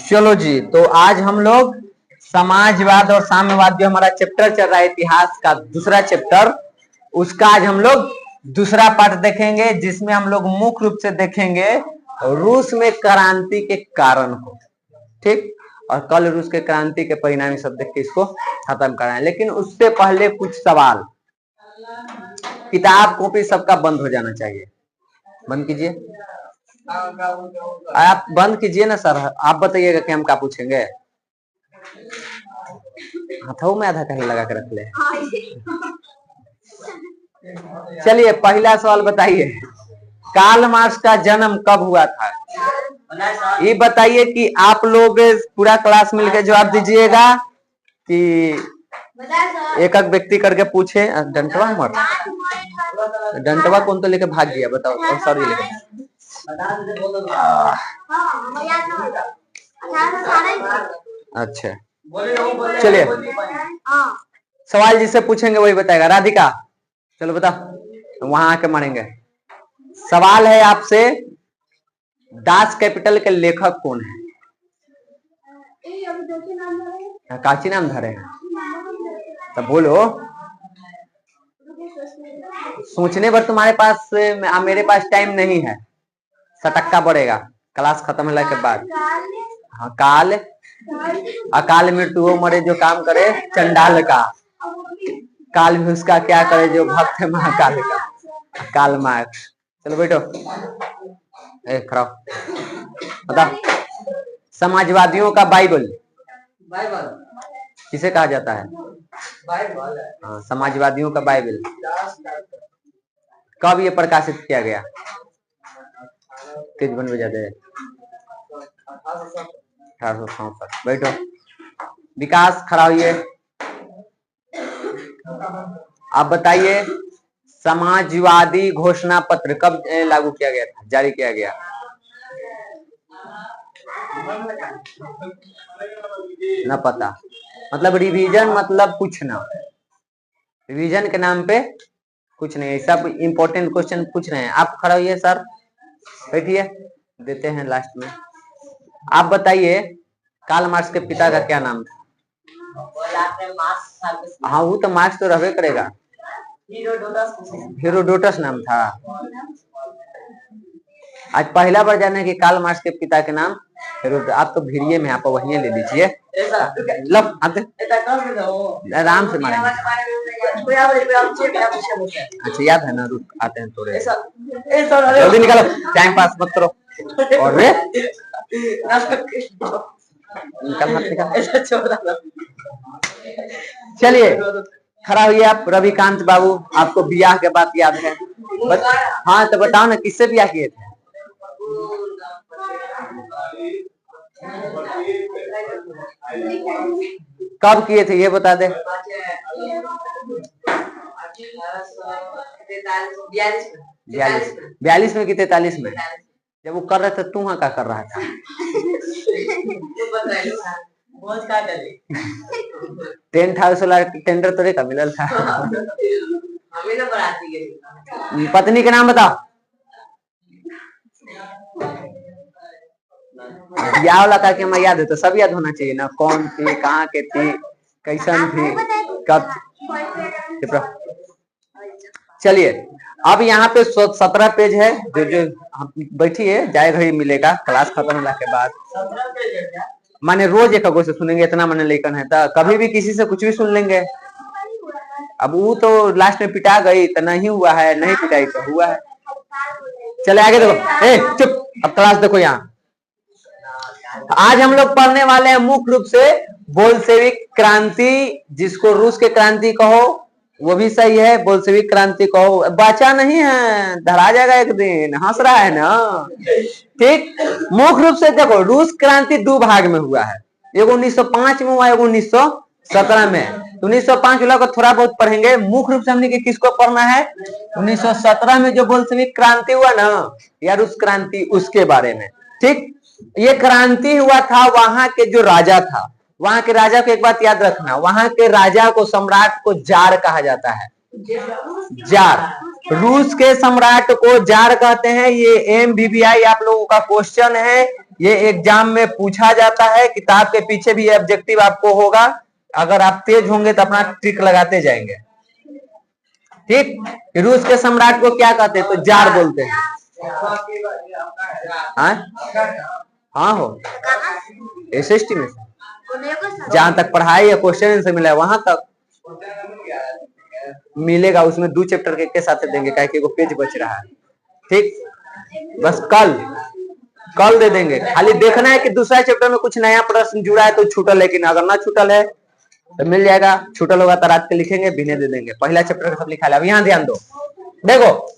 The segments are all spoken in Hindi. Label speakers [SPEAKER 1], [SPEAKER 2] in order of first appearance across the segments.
[SPEAKER 1] चलो जी, तो आज हम लोग समाजवाद और साम्यवाद, जो हमारा चैप्टर चल रहा है इतिहास का दूसरा चैप्टर, उसका आज हम लोग दूसरा पार्ट देखेंगे, जिसमें हम लोग मुख्य रूप से देखेंगे रूस में क्रांति के कारण को। ठीक, और कल रूस के क्रांति के परिणाम सब देख के इसको खत्म कराएं। लेकिन उससे पहले कुछ सवाल, किताब कॉपी सबका बंद हो जाना चाहिए। बंद कीजिए, आप बंद कीजिए ना सर। आप बताइएगा कि हम क्या पूछेंगे। हथौ में आधा कहीं लगा के रख ले। चलिए पहला सवाल बताइए, कार्ल मार्क्स का जन्म कब हुआ था? ये बताइए कि आप लोग पूरा क्लास मिलकर जवाब दीजिएगा कि एक एक व्यक्ति करके पूछे। डंटवा मत, डंटवा कौन तो लेके भाग गया बताओ। सॉरी लेके अच्छा, चलिए सवाल जिससे पूछेंगे वही बताएगा। राधिका चलो बता, वहां आके मारेंगे। सवाल है आपसे, दास कैपिटल के लेखक कौन है? काची नाम धरे हैं तो बोलो। सोचने पर तुम्हारे पास, मेरे पास टाइम नहीं है, सटक्का पड़ेगा क्लास खत्म होने के बाद। हाँ, काल अकाल मृत्यु हो मरे जो काम करे चंडाल का, काल भी उसका क्या करे जो भक्त है महाकाल का। Karl Marx. चलो बैठो, खड़ा बता। समाजवादियों का बाइबल किसे कहा जाता है? हाँ, समाजवादियों का बाइबल कब ये प्रकाशित किया गया? तेज बन बजा दे। 1867। बैठो। विकास खड़ा होइए। आप बताइए, समाजवादी घोषणा पत्र कब लागू किया गया था, जारी किया गया? न पता, मतलब रिवीजन, मतलब कुछ ना, रिवीजन के नाम पे कुछ नहीं। सब इंपॉर्टेंट क्वेश्चन पूछ रहे हैं। आप खड़ा होइए सर, बैठिए, देते हैं लास्ट में। आप बताइए, कार्ल मार्क्स के पिता का क्या नाम था? हाँ, वो तो मार्क्स तो रहबे करेगा। हेरोडोटस नाम था। आज पहला बार जाने कि कार्ल मार्क्स के पिता के नाम हेरोडोटस। आप तो भिड़िए में, आप वहीं ले लीजिए। आराम से मारेंगे। अच्छा याद है ना, रुक आते हैं थोड़े, जल्दी निकालो, टाइम पास मत करो। और रे चलिए खड़ा हुई आप। रविकांत बाबू, आपको बियाह के बात याद है? हाँ तो बताओ ना, किससे बियाह किए थे? कब किए थे ये बता दे। 42 में कि 43 में? जब वो कर रहे थे तू वहां क्या कर रहा था? टेंट हाउस वाला टेंडर तोरे का मिलल था। पत्नी के नाम बता। ब्याह वाला का कि मैं याद है तो सब याद होना चाहिए ना, कौन थी, कहाँ के थी, कैसन थी, कब। चलिए अब यहाँ पे 17 पेज है, जो बैठिए, जाए घड़ी मिलेगा क्लास खत्म होने के बाद। माने रोज एक अगो से सुनेंगे, इतना मैंने लेकर है तो कभी भी किसी से कुछ भी सुन लेंगे। अब वो तो लास्ट में पिटा गई तो नहीं हुआ है, नहीं पिटाई तो हुआ है। चले आगे देखो, ए चुप, अब क्लास देखो। यहाँ आज हम लोग पढ़ने वाले हैं मुख्य रूप से बोल्शेविक क्रांति, जिसको रूस के क्रांति कहो वो भी सही है, बोल्शेविक क्रांति कहो। बचा नहीं है, धरा जाएगा एक दिन। हंस रहा है ना? ठीक, मुख्य रूप से देखो, रूस क्रांति 2 भाग में हुआ है। एगो 1905 में हुआ, एगो 1917 में। 1905 वाला को थोड़ा बहुत पढ़ेंगे। मुख्य रूप से हमने किसको पढ़ना है? 1917 में जो बोल्शेविक क्रांति हुआ ना, या रूस क्रांति, उसके बारे में। ठीक, ये क्रांति हुआ था, वहां के जो राजा था, वहां के राजा को एक बात याद रखना, वहां के राजा को, सम्राट को जार कहा जाता है। जार, रूस के सम्राट को जार कहते हैं। ये MBBI आप लोगों का क्वेश्चन है, ये एग्जाम में पूछा जाता है, किताब के पीछे भी ऑब्जेक्टिव आपको होगा। अगर आप तेज होंगे तो अपना ट्रिक लगाते जाएंगे। ठीक, रूस के सम्राट को क्या कहते हैं? तो जार बोलते हैं। हाँ हो SST में जहां तक पढ़ाई या क्वेश्चन से मिला है वहां तक मिलेगा। उसमें 2 चैप्टर के साथ देंगे, क्या कि वो पेज बच रहा है। ठीक, बस कल दे देंगे। खाली देखना है कि दूसरा चैप्टर में कुछ नया प्रश्न जुड़ा है तो छूटल, लेकिन अगर ना छूटल है तो मिल जाएगा। छूटल होगा तो रात के लिखेंगे, बिने दे देंगे। पहला चैप्टर का सब लिखा है। अब यहाँ ध्यान दो, देखो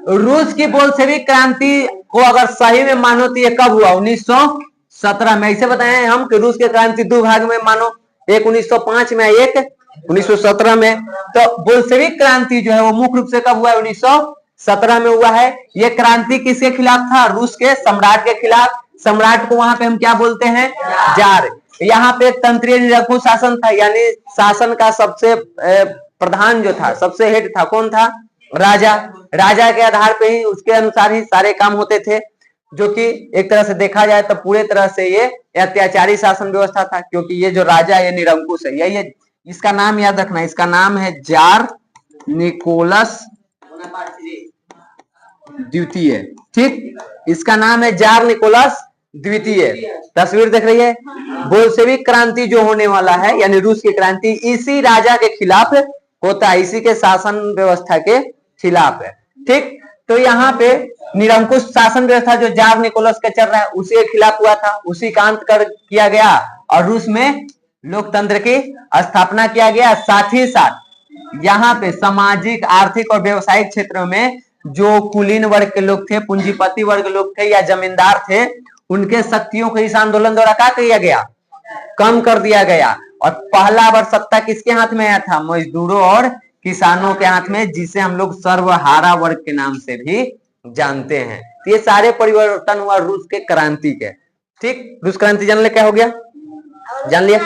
[SPEAKER 1] रूस की बोल्शेविक क्रांति को अगर सही में मानो तो ये कब हुआ? 1917 में। ऐसे बताए हम कि रूस की क्रांति 2 भाग में मानो, एक 1905 में, एक 1917 में। तो बोल्शेविक क्रांति जो है वो मुख्य रूप से कब हुआ? 1917 में हुआ है। ये क्रांति किसके खिलाफ था? रूस के सम्राट के खिलाफ। सम्राट को वहां पे हम क्या बोलते हैं? जार। यहाँ पे तंत्रीय निरंकुश शासन था, यानी शासन का सबसे प्रधान जो था, सबसे हेड था, कौन था? राजा। राजा के आधार पे ही, उसके अनुसार ही सारे काम होते थे, जो कि एक तरह से देखा जाए तो पूरे तरह से ये अत्याचारी शासन व्यवस्था था, क्योंकि ये जो राजा ये निरंकुश है। ये इसका नाम याद रखना, इसका नाम है जार निकोलस द्वितीय। ठीक, इसका नाम है जार निकोलस द्वितीय। तस्वीर देख रही है? बोल्शेविक क्रांति जो होने वाला है, यानी रूस की क्रांति, इसी राजा के खिलाफ होता है, इसी के शासन व्यवस्था के खिलाफ है। ठीक, तो यहाँ पे निरंकुश शासन व्यवस्था जो जार निकोलस के चल रहा है उसी के खिलाफ हुआ था, उसी का अंत किया गया और रूस में लोकतंत्र की स्थापना किया गया। साथ ही साथ यहाँ पे सामाजिक, आर्थिक और व्यवसायिक क्षेत्रों में जो कुलीन वर्ग के लोग थे, पूंजीपति वर्ग लोग थे या जमींदार थे, उनके शक्तियों को इस आंदोलन द्वारा क्या किया गया? कम कर दिया गया। और पहला बार सत्ता किसके हाथ में आया था? मजदूरों और किसानों के हाथ में, जिसे हम लोग सर्वहारा वर्ग के नाम से भी जानते हैं। तो ये सारे परिवर्तन हुआ रूस के क्रांति के। ठीक, रूस क्रांति जान ले क्या हो गया? जान लिया?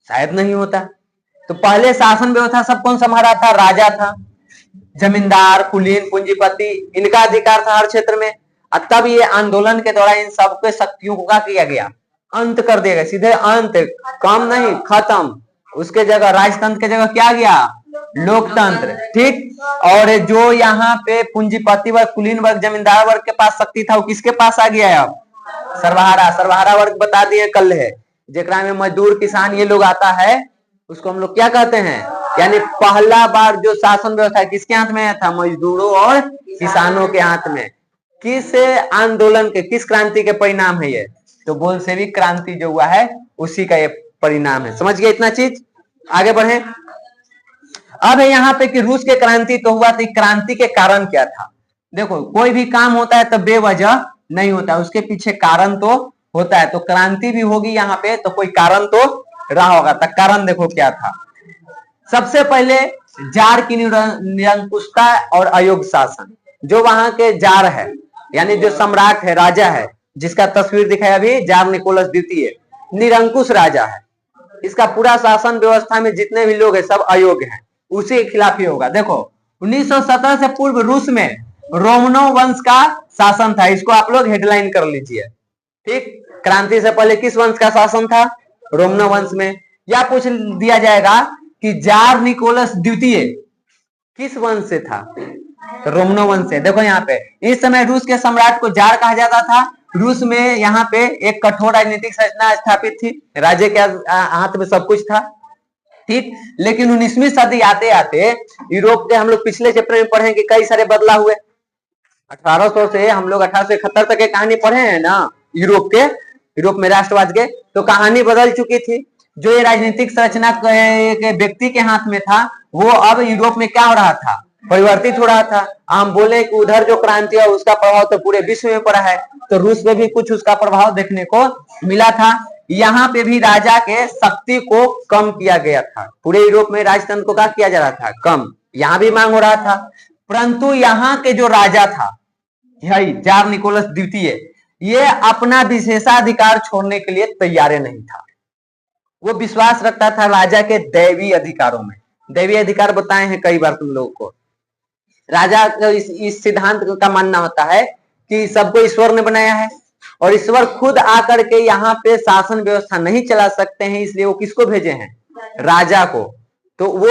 [SPEAKER 1] शायद नहीं होता। तो पहले शासन व्यवस्था सब कौन संभाला था? राजा था, जमींदार, कुलीन, पूंजीपति, इनका अधिकार था हर क्षेत्र में। तब ये आंदोलन के द्वारा इन सबके शक्तियों को क्या किया गया? अंत कर दिया गया। सीधे अंत, कम नहीं, खत्म। उसके जगह राजतंत्र के जगह क्या गया? लोकतंत्र। ठीक, और जो यहाँ पे पूंजीपति वर्ग, कुलीन वर्ग, जमींदार वर्ग के पास शक्ति था वो किसके पास आ गया है अब? सर्वहारा। सर्वहारा वर्ग बता दिए कल है, जेकरा में मजदूर, किसान ये लोग आता है, उसको हम लोग क्या कहते हैं? यानी पहला बार जो शासन व्यवस्था किसके हाथ में आया था? मजदूरों और किसानों के हाथ में। किस आंदोलन के, किस क्रांति के परिणाम है ये? तो बोल्शेविक क्रांति जो हुआ है उसी का ये परिणाम है। समझ गए इतना चीज? आगे बढ़े। अब है यहाँ पे कि रूस के क्रांति तो हुआ, तो क्रांति के कारण क्या था? देखो, कोई भी काम होता है तो बेवजह नहीं होता, उसके पीछे कारण तो होता है। तो क्रांति भी होगी यहाँ पे तो कोई कारण तो रहा होगा। तो कारण देखो क्या था। सबसे पहले जार की निरंकुशता और अयोग्य शासन। जो वहां के जार है, यानी जो सम्राट है, राजा है, जिसका तस्वीर दिखाया अभी, जार निकोलस द्वितीय, निरंकुश राजा है। इसका पूरा शासन व्यवस्था में जितने भी लोग हैं सब अयोग्य हैं, उसी के खिलाफ ही होगा। देखो 1917 से पूर्व रूस में रोमनोव वंश का शासन था। इसको आप लोग हेडलाइन कर लीजिए। ठीक, क्रांति से पहले किस वंश का शासन था? रोमनोव वंश में। या पूछ दिया जाएगा कि जार निकोलस द्वितीय किस वंश से था? रोमनोव वंश से। देखो यहाँ पे इस समय रूस के सम्राट को जार कहा जाता था। रूस में यहाँ पे एक कठोर राजनीतिक संरचना स्थापित थी, राज्य के हाथ में सब कुछ था। ठीक, लेकिन 19वीं सदी आते आते यूरोप के, हम लोग पिछले चैप्टर में पढ़े कि कई सारे बदलाव हुए। 1800 से हम लोग 1871 तक की कहानी पढ़े हैं ना, यूरोप में राष्ट्रवाद के, तो कहानी बदल चुकी थी। जो ये राजनीतिक संरचना के व्यक्ति के हाथ में था, वो अब यूरोप में क्या हो रहा था? परिवर्तित हो रहा था। हम बोले कि उधर जो क्रांति है उसका प्रभाव तो पूरे विश्व में पड़ा है, तो रूस में भी कुछ उसका प्रभाव देखने को मिला था। यहाँ पे भी राजा के शक्ति को कम किया गया था। पूरे यूरोप में राजतंत्र को क्या किया जा रहा था? कम। यहाँ भी मांग हो रहा था, परंतु यहाँ के जो राजा था, यही जार निकोलस द्वितीय, ये अपना विशेषाधिकार छोड़ने के लिए तैयार नहीं था। वो विश्वास रखता था राजा के दैवी अधिकारों में। दैवीय अधिकार बताए हैं कई बार तुम लोगों को। राजा का इस सिद्धांत का मानना होता है कि सबको ईश्वर ने बनाया है और ईश्वर खुद आकर के यहाँ पे शासन व्यवस्था नहीं चला सकते हैं, इसलिए वो किसको भेजे हैं? राजा को। तो वो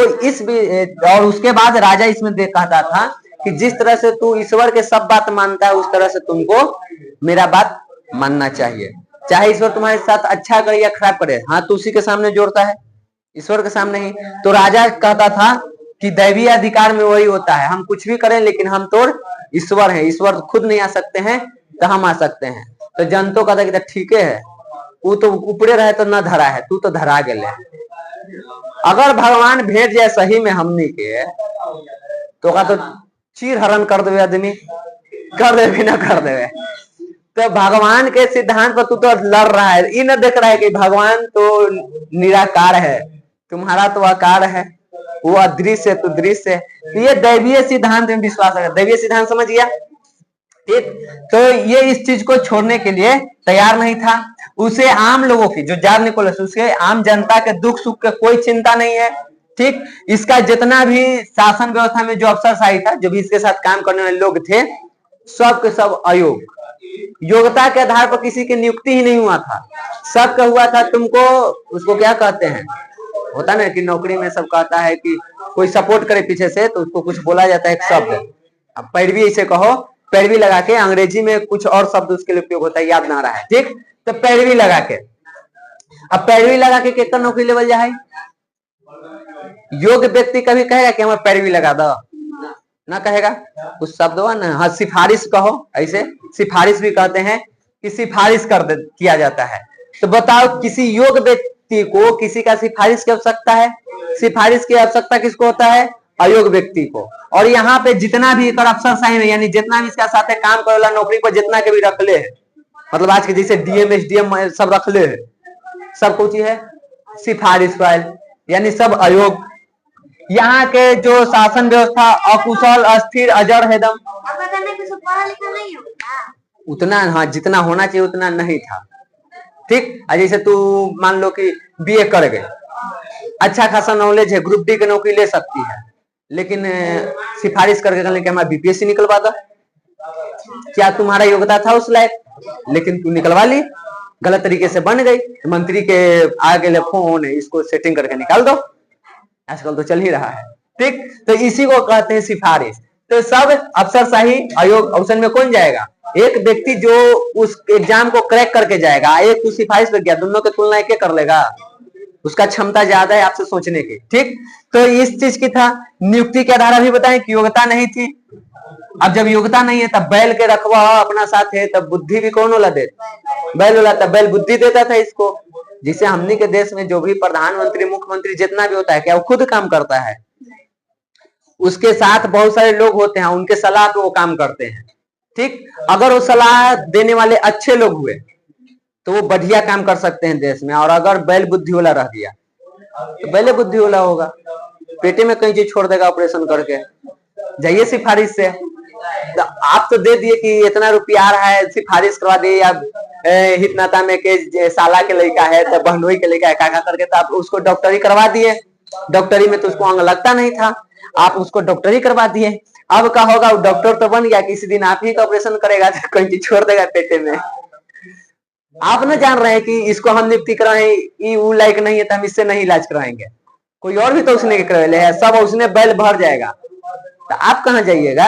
[SPEAKER 1] और उसके बाद राजा इसमें कहता था कि जिस तरह से तू ईश्वर के सब बात मानता है उस तरह से तुमको मेरा बात मानना चाहिए, चाहे ईश्वर तुम्हारे साथ अच्छा करे या खराब करे। हाँ, तो उसी के सामने जोड़ता है, ईश्वर के सामने ही। तो राजा कहता था कि दैवीय अधिकार में वही होता है, हम कुछ भी करें लेकिन हम तो ईश्वर हैं, ईश्वर खुद नहीं आ सकते हैं तो हम आ सकते हैं। तो जनतो कहता कि ठीक है, वो तो ऊपरे रहे तो न धरा है, तू तो धरा गेले। अगर भगवान भेंट जाए सही में हमनी के तो का तो चीर हरण कर देवे, आदमी कर देवे भी ना कर देवे। तो भगवान के सिद्धांत पर तू तो लड़ रहा है, ये न देख रहा है कि भगवान तो निराकार है, तुम्हारा तो आकार है, वो अदृश्य है तो दृश्य है। तो ये दैवीय सिद्धांत में विश्वास है, दैवीय सिद्धांत समझ गया, ठीक। तो ये इस चीज को छोड़ने के लिए तैयार नहीं था। उसे आम लोगों की, जो जार निकोलस, उसके आम जनता के दुख सुख के कोई चिंता नहीं है, ठीक। इसका जितना भी शासन व्यवस्था में जो अफसरशाही था, जो भी इसके साथ काम करने वाले लोग थे, सब के सब अयोग्य, योग्यता के आधार पर किसी की नियुक्ति ही नहीं हुआ था, सबका हुआ था। तुमको उसको क्या कहते हैं, होता ना कि नौकरी में सब कहता है कि कोई सपोर्ट करे पीछे से तो उसको कुछ बोला जाता है, एक शब्द। अब पैरवी ऐसे कहो, पैरवी लगा के, अंग्रेजी में कुछ और शब्द उसके लिए उपयोग होता है, याद ना रहा है, ठीक। तो पैरवी लगा के, अब पैरवी लगा के केकर नौकरी लेवल जाए? योग्य व्यक्ति कभी कहेगा कि हमें पैरवी लगा दो, ना कहेगा। कुछ शब्द हुआ ना, हाँ, सिफारिश कहो, ऐसे सिफारिश भी कहते हैं कि सिफारिश किया जाता है। तो बताओ, किसी योग्य व्यक्ति को किसी का सिफारिश की आवश्यकता है? सिफारिश की आवश्यकता किसको होता है? अयोग्य व्यक्ति को। और यहाँ पे जितना भी अफसरशाही में, यानी जितना भी इसका साथ काम करे वाला नौकरी को जितना के भी रख ले है, मतलब आज के जैसे डीएम एसडीएम सब रख ले है, सब कुछ है सिफारिश फाइल, यानी सब अयोग्य। यहाँ के जो शासन व्यवस्था अकुशल, अस्थिर, अजर है दम, उतना, हाँ, जितना होना चाहिए उतना नहीं था, ठीक। जैसे तू मान लो कि बीए कर गए, अच्छा खासा नॉलेज है, ग्रुप डी की नौकरी ले सकती है, लेकिन सिफारिश करके कि हमारा बीपीएससी निकलवा दो। क्या तुम्हारा योग्यता था उस लायक? लेकिन तू निकलवा ली, गलत तरीके से बन गई, मंत्री के आगे फोन, इसको सेटिंग करके निकाल दो, आजकल तो चल ही रहा है, ठीक। तो इसी को कहते हैं सिफारिश। तो सब अफसरशाही अयोग्य ऑप्शन में कौन जाएगा? एक व्यक्ति जो उस एग्जाम को क्रैक करके जाएगा, एक उस सिफारिश पे गया, दोनों के तुलना एक कर लेगा, उसका क्षमता ज्यादा है आपसे सोचने की, ठीक। तो इस चीज की था। नियुक्ति के आधार अभी बताएं कि योग्यता नहीं थी। अब जब योग्यता नहीं है तब बैल के रखवा अपना साथ है, तब बुद्धि भी कौन वाला दे? बैल वाला। तब बैल बुद्धि देता था इसको, जिसे हमने के देश में जो भी प्रधानमंत्री, मुख्यमंत्री जितना भी होता है, क्या वो खुद काम करता है? उसके साथ बहुत सारे लोग होते हैं, उनके सलाह पे वो काम करते हैं, ठीक। अगर वो सलाह देने वाले अच्छे लोग हुए तो वो बढ़िया काम कर सकते हैं देश में। और अगर बैल बुद्धि वाला रह गया तो बैल बुद्धि वाला होगा, पेटे में कहीं चीज छोड़ देगा ऑपरेशन करके। जाइए सिफारिश से, तो आप तो दे दिए कि इतना रुपया आ रहा है, सिफारिश करवा दिए, या हितनाता में के साला के लड़का है तो बहनोई के लड़का है, काका करके, तो आप उसको डॉक्टरी करवा दिए। डॉक्टरी में तो उसको अंग लगता नहीं था, आप उसको डॉक्टरी करवा दिए। अब क्या होगा? वो डॉक्टर तो बन गया, किसी दिन आप ही का ऑपरेशन करेगा तो कहीं चीज छोड़ देगा पेटे में। आप न जान रहे हैं कि इसको हम नियुक्ति कराए, वो लायक नहीं है तो हम इससे नहीं इलाज कराएंगे, कोई और भी तो उसने करवाले है, सब उसने बैल भर जाएगा। तो आप कहाँ जाइएगा?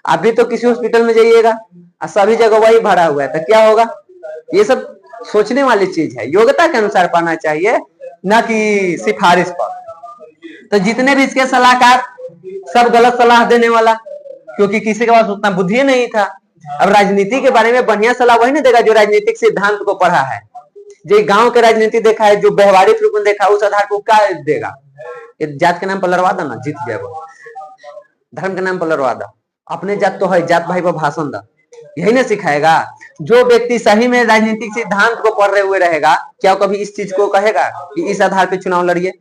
[SPEAKER 1] आप भी तो किसी हॉस्पिटल में जाइएगा, सभी जगह वही भरा हुआ है, तो क्या होगा? ये सब सोचने वाली चीज है। योग्यता के अनुसार पाना चाहिए, न कि सिफारिश पर। तो जितने भी इसके सलाहकार, सब गलत सलाह देने वाला, क्योंकि किसी के पास उतना बुद्धि नहीं था। अब राजनीति के बारे में बढ़िया सलाह वही नहीं देगा जो राजनीतिक सिद्धांत को पढ़ा है, जो गांव के राजनीति देखा है, जो व्यवहारिक रूप में देखा, उस आधार को क्या देगा? जात के नाम पर लड़वा दो ना, जीत जाए वो। धर्म के नाम पर लड़वा दो, अपने जात तो है, जात भाई पर भाषण दो, यही ना सिखाएगा। जो व्यक्ति सही में राजनीतिक सिद्धांत को पढ़ रहे हुए रहेगा, क्या कभी इस चीज को कहेगा कि इस आधार पे चुनाव लड़िए?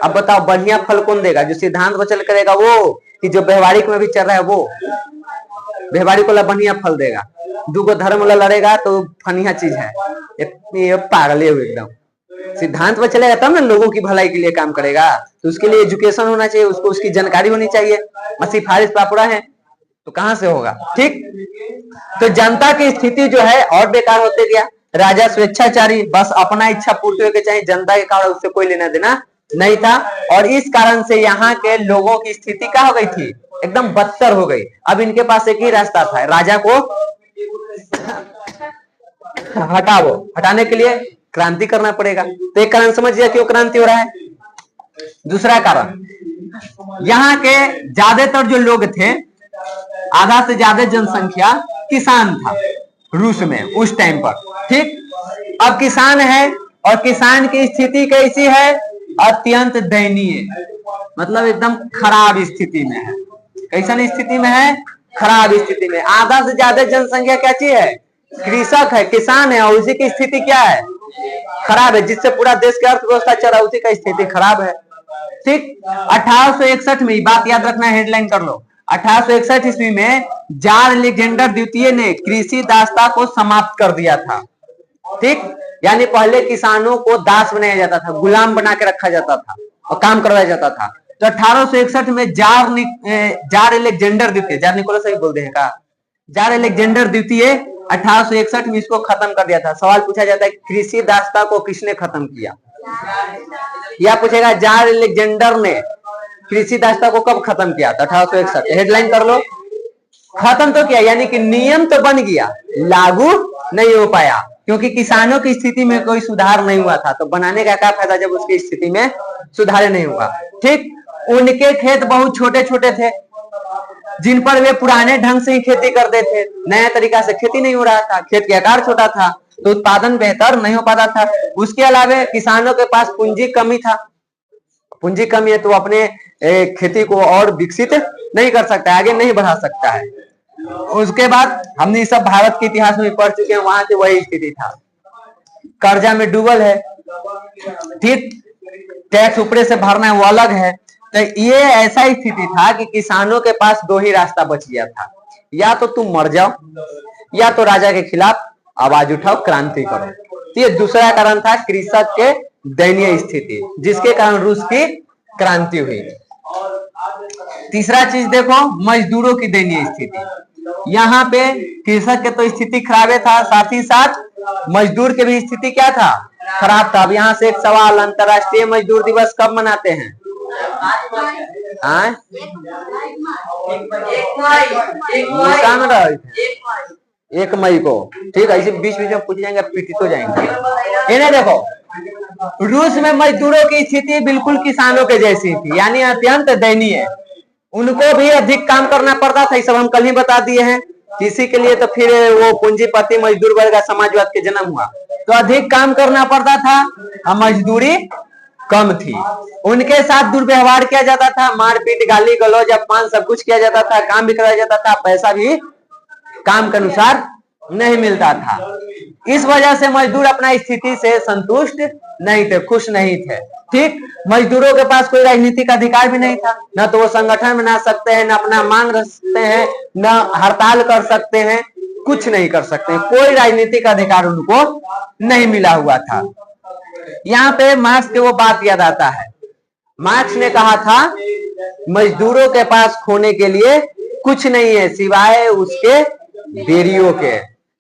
[SPEAKER 1] अब बताओ, बढ़िया फल कौन देगा? जो सिद्धांत को चल करेगा वो, कि जो व्यवहारिक में भी चल रहा है वो? व्यवहारिक वाला बढ़िया फल देगा। दूगो धर्म वाला लड़ेगा तो फनिया चीज है, ये पागल है एकदम, सिद्धांत पर चलेगा तब ना लोगों की भलाई के लिए काम करेगा। तो उसके लिए एजुकेशन होना चाहिए, उसको उसकी जानकारी होनी चाहिए। सिफारिश पापड़ा है तो कहां से होगा। ठीक, तो जनता की स्थिति जो है और बेकार होते गया। राजा स्वेच्छाचारी, बस अपना इच्छा पूर्ति होकर चाहिए, जनता के कारण उससे कोई लेना देना नहीं था। और इस कारण से यहाँ के लोगों की स्थिति क्या हो गई थी, एकदम बदतर हो गई। अब इनके पास एक ही रास्ता था, राजा को हटाओ, हटाने के लिए क्रांति करना पड़ेगा। तो एक कारण समझ गया क्यों क्रांति हो रहा है। दूसरा कारण, यहाँ के ज्यादातर जो लोग थे, आधा से ज्यादा जनसंख्या किसान था रूस में उस टाइम पर। ठीक, अब किसान है और किसान की स्थिति कैसी है, अत्यंत दयनीय, मतलब एकदम खराब स्थिति में है। कैसन स्थिति में है, खराब स्थिति में। आधा से ज्यादा जनसंख्या क्या चीज है, कृषक है, किसान है, और उसी की स्थिति क्या है, खराब है, जिससे पूरा देश की अर्थव्यवस्था चल रहा है, उसी का स्थिति खराब है। ठीक, 1861 में, बात याद रखना, हेडलाइन कर लो, 1861 ईस्वी में जार अलेक्जेंडर द्वितीय ने कृषि दासता को समाप्त कर दिया था। ठीक, यानी पहले किसानों को दास बनाया जाता था, गुलाम बना के रखा जाता था और काम करवाया जाता था। तो 1861 में जार अलेक्जेंडर द्वितीय, जार निकोलस सही बोल दें का, जार अलेक्जेंडर द्वितीय 1861 में इसको खत्म कर दिया था। सवाल पूछा जाता है कृषि दासता को किसने खत्म किया, या पूछेगा जार अलेक्जेंडर ने कृषि दासता को कब खत्म किया था, 1861। हेडलाइन कर लो, खत्म तो किया, यानी कि नियम तो बन गया, लागू नहीं हो पाया, क्योंकि किसानों की स्थिति में कोई सुधार नहीं हुआ था। तो बनाने का क्या फायदा जब उसकी स्थिति में सुधार नहीं हुआ। ठीक, उनके खेत बहुत छोटे छोटे थे, जिन पर वे पुराने ढंग से ही खेती करते थे, नया तरीका से खेती नहीं हो रहा था, खेत के आकार छोटा था तो उत्पादन बेहतर नहीं हो पाता था। उसके अलावा किसानों के पास पूंजी कमी था, पूंजी कमी है तो अपने खेती को और विकसित नहीं कर सकता, आगे नहीं बढ़ा सकता है। उसके बाद हमने सब भारत के इतिहास में पढ़ चुके हैं, वहां से वही स्थिति था, कर्जा में डूबल है। ठीक, टैक्स ऊपर से भरना है वो अलग है। तो ये ऐसा स्थिति था कि किसानों के पास दो ही रास्ता बच गया था, या तो तुम मर जाओ या तो राजा के खिलाफ आवाज उठाओ, क्रांति करो। तो ये दूसरा कारण था कृषक के दयनीय स्थिति, जिसके कारण रूस की क्रांति हुई। तीसरा चीज देखो, मजदूरों की दयनीय स्थिति। यहाँ पे कृषक के तो स्थिति खराब था, साथ ही साथ मजदूर के भी स्थिति क्या था, खराब था। अब यहाँ से एक सवाल, अंतरराष्ट्रीय मजदूर दिवस कब मनाते हैं? 1 मई को। ठीक है, इसे बीच बीच में पूछ जाएंगे, पीटी तो जाएंगे। इन्हें देखो, रूस में मजदूरों की स्थिति बिल्कुल किसानों के जैसी थी, यानी अत्यंत दयनीय। उनको भी अधिक काम करना पड़ता था, सब हम कल ही बता दिए हैं। इसी के लिए तो फिर वो पूंजीपति मजदूर वर्ग का समाजवाद के जन्म हुआ। तो अधिक काम करना पड़ता था और मजदूरी कम थी। उनके साथ दुर्व्यवहार किया जाता था, मारपीट, गाली गलौज, अपमान सब कुछ किया जाता था, काम भी कराया जाता था, पैसा भी काम के अनुसार नहीं मिलता था। इस वजह से मजदूर अपना स्थिति से संतुष्ट नहीं थे, खुश नहीं थे। ठीक, मजदूरों के पास कोई राजनीतिक अधिकार भी नहीं था, न तो वो संगठन बना सकते हैं, न अपना मांग रख सकते हैं, न हड़ताल कर सकते हैं, कुछ नहीं कर सकते हैं, कोई राजनीतिक अधिकार उनको नहीं मिला हुआ था। यहाँ पे मार्क्स की वो बात याद आता है, मार्क्स ने कहा था मजदूरों के पास खोने के लिए कुछ नहीं है सिवाय उसके बेरियों के।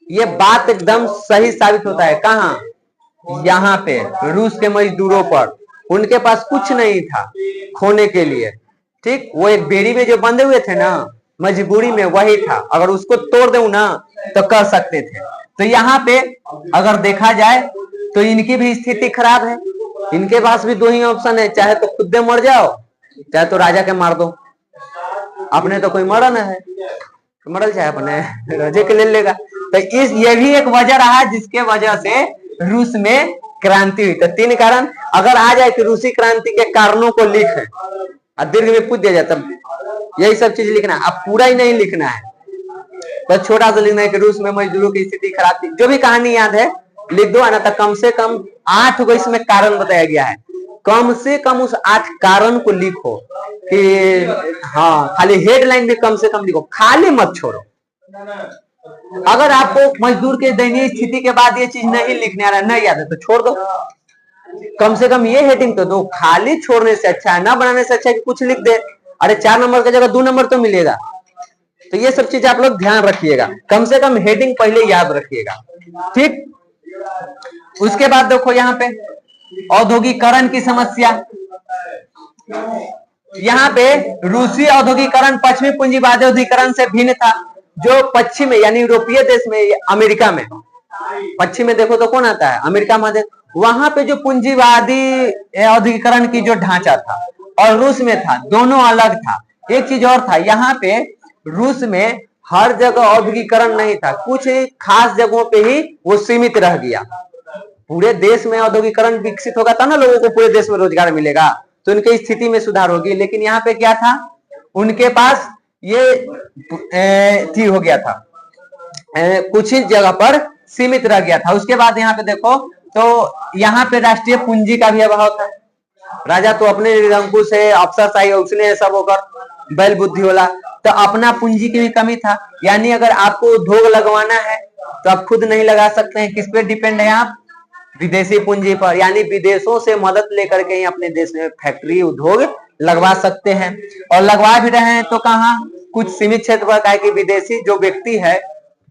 [SPEAKER 1] ये बात एकदम सही साबित होता है। कहाँ? यहाँ पे रूस के मजदूरों पर, उनके पास कुछ नहीं था खोने के लिए। ठीक, वो एक बेड़ी में जो बंधे हुए थे ना, मजबूरी में वही था, अगर उसको तोड़ दूं ना तो कर सकते थे। तो यहाँ पे अगर देखा जाए तो इनकी भी स्थिति खराब है। इनके पास भी दो ही ऑप्शन है, चाहे तो खुद मर जाओ, चाहे तो राजा के मार दो। अपने तो कोई मरा ना है, मरल चाहे अपने राजे के ले लेगा। तो ये भी एक वजह रहा जिसके वजह से रूस में क्रांति हुई। तो 3 कारण अगर आ जाए कि रूसी क्रांति के कारणों को लिख और दीर्घ में पूछ दिया जाए, तब यही सब चीज लिखना है। अब पूरा ही नहीं लिखना है, बस छोटा सा लिखना है कि रूस में मजदूरों की स्थिति खराब थी। जो भी कहानी याद है लिख दो, ना तो कम से कम 8 को इसमें कारण बताया गया है, कम से कम उस 8 कारण को लिखो कि हाँ, खाली हेडलाइन भी कम से कम लिखो, खाली मत छोड़ो। अगर आपको मजदूर के दयनीय स्थिति के बाद ये चीज नहीं लिखने आ रहा, नहीं याद है तो छोड़ दो, कम से कम ये हेडिंग तो दो, खाली छोड़ने से अच्छा है, ना बनाने से अच्छा है कि कुछ लिख दे। अरे 4 नंबर की जगह 2 नंबर तो मिलेगा। तो ये सब चीज आप लोग ध्यान रखिएगा, कम से कम हेडिंग पहले याद रखिएगा, ठीक। उसके बाद देखो यहाँ पे औद्योगिकरण की समस्या। यहाँ पे रूसी औद्योगिकरण पश्चिमी पूंजीवादी औद्योगिकरण से भिन्न था। जो पश्चिम में यानी यूरोपीय देश में, अमेरिका में, पश्चिम में देखो तो कौन आता है, अमेरिका महादेश, वहां पे जो पूंजीवादी औद्योगिकरण की जो ढांचा था और रूस में था, दोनों अलग था। एक चीज और था, यहाँ पे रूस में हर जगह औद्योगिकरण नहीं था, कुछ खास जगहों पे ही वो सीमित रह गया। पूरे देश में औद्योगिकरण विकसित होगा तब ना लोगों को पूरे देश में रोजगार मिलेगा, तो उनकी स्थिति में सुधार होगी। लेकिन यहाँ पे क्या था, उनके पास ये हो गया था, कुछ ही जगह पर सीमित रह गया था। उसके बाद यहाँ पे देखो तो यहाँ पे राष्ट्रीय पूंजी का भी अभाव था। राजा तो अपने निरंकुश है, अफसरशाही उसने सब होकर बैल बुद्धि होला, तो अपना पूंजी की भी कमी था। यानी अगर आपको उद्योग लगवाना है तो आप खुद नहीं लगा सकते हैं, किस पे डिपेंड है आप, विदेशी पूंजी पर। यानी विदेशों से मदद लेकर के ही अपने देश में फैक्ट्री उद्योग लगवा सकते हैं, और लगवा भी रहे हैं तो कहाँ, कुछ सीमित क्षेत्र पर। क्या है कि विदेशी जो व्यक्ति है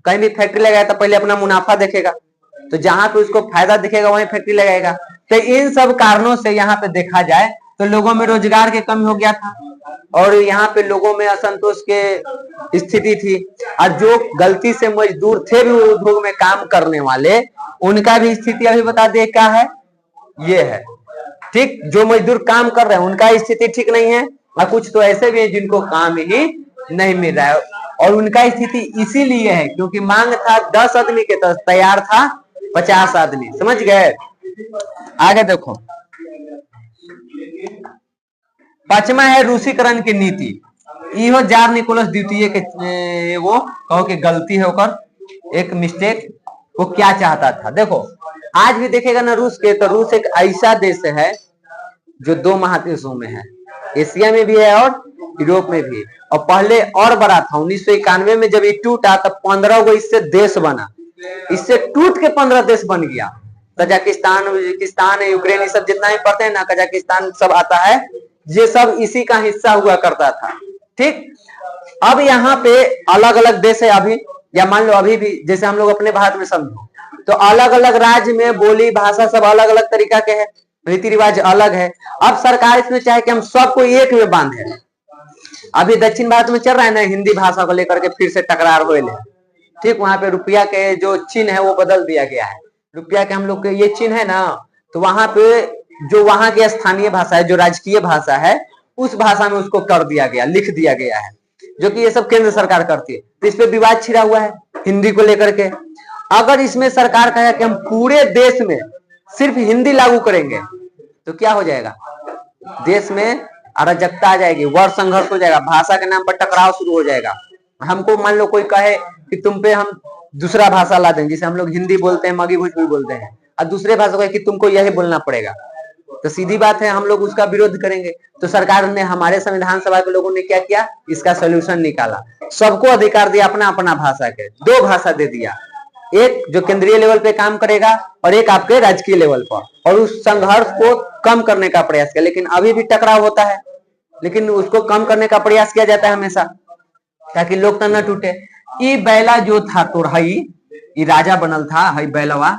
[SPEAKER 1] कहीं भी फैक्ट्री लगाया तो पहले अपना मुनाफा देखेगा, तो जहां पे उसको फायदा दिखेगा वहीं फैक्ट्री लगाएगा। तो इन सब कारणों से यहाँ पे देखा जाए तो लोगों में रोजगार की कमी हो गया था, और यहाँ पे लोगों में असंतोष के स्थिति थी। और जो गलती से मजदूर थे भी उद्योग में काम करने वाले, उनका भी स्थिति अभी बता दे क्या है, ये है, ठीक। जो मजदूर काम कर रहे हैं उनका स्थिति ठीक नहीं है, और कुछ तो ऐसे भी है जिनको काम ही नहीं मिल रहा है, और उनका स्थिति इसीलिए है क्योंकि मांग था 10 आदमी के, तो तैयार था 50 आदमी। समझ गए। आगे देखो, पांचवा है रूसीकरण की नीति। इहो जार निकोलस द्वितीय के वो कहो कि गलती है, ओकर एक मिस्टेक। वो क्या चाहता था, देखो आज भी देखेगा ना रूस के, तो रूस एक ऐसा देश है जो 2 महादेशों में है, एशिया में भी है और यूरोप में भी। और पहले और बड़ा था, 1991 में जब ये टूटा तब 15 गो इससे देश बना, इससे टूट के 15 देश बन गया। कजाकिस्तान, उज्बेकिस्तान, यूक्रेन, ये सब जितना भी पढ़ते हैं ना, कजाकिस्तान सब आता है, ये सब इसी का हिस्सा हुआ करता था, ठीक। अब यहाँ पे अलग अलग देश है अभी, या मान लो अभी भी, जैसे हम लोग अपने भारत में समझो तो अलग अलग राज्य में बोली भाषा सब अलग अलग तरीका के है, रीति रिवाज अलग है। अब सरकार इसमें चाहे कि हम सबको एक में बांधे। अभी दक्षिण भारत में चल रहा है ना, हिंदी भाषा को लेकर के फिर से टकरार हो ले, ठीक। वहां पे रुपया के जो चिन्ह है वो बदल दिया गया है, रुपया के हम लोग के ये चिन्ह है ना, तो वहां पे जो वहां की स्थानीय भाषा है, जो राजकीय भाषा है, उस भाषा में उसको कर दिया गया, लिख दिया गया है, जो कि ये सब केंद्र सरकार करती है। तो इस पे विवाद छिड़ा हुआ है हिंदी को लेकर के। अगर इसमें सरकार कहे कि हम पूरे देश में सिर्फ हिंदी लागू करेंगे तो क्या हो जाएगा, देश में अराजकता आ जाएगी, वर्ग संघर्ष हो जाएगा, भाषा के नाम पर टकराव शुरू हो जाएगा। हमको मान लो कोई कहे कि तुम पे हम दूसरा भाषा ला देंगे, जिसे हम लोग हिंदी बोलते हैं, मगही भोजपुरी बोलते हैं, और दूसरे भाषा को कि तुमको यही बोलना पड़ेगा, तो सीधी बात है हम लोग उसका विरोध करेंगे। तो सरकार ने, हमारे संविधान सभा के लोगों ने क्या किया, इसका सोल्यूशन निकाला, सबको अधिकार दिया अपना अपना भाषा के, 2 भाषा दे दिया, एक जो केंद्रीय लेवल पे काम करेगा और एक आपके राजकीय लेवल पर, और उस संघर्ष को कम करने का प्रयास किया। लेकिन अभी भी टकराव होता है, लेकिन उसको कम करने का प्रयास किया जाता है हमेशा, ताकि लोकतंत्र न टूटे। ई बैला जो था तोरहई, ई राजा बनल था, हई बैलवा,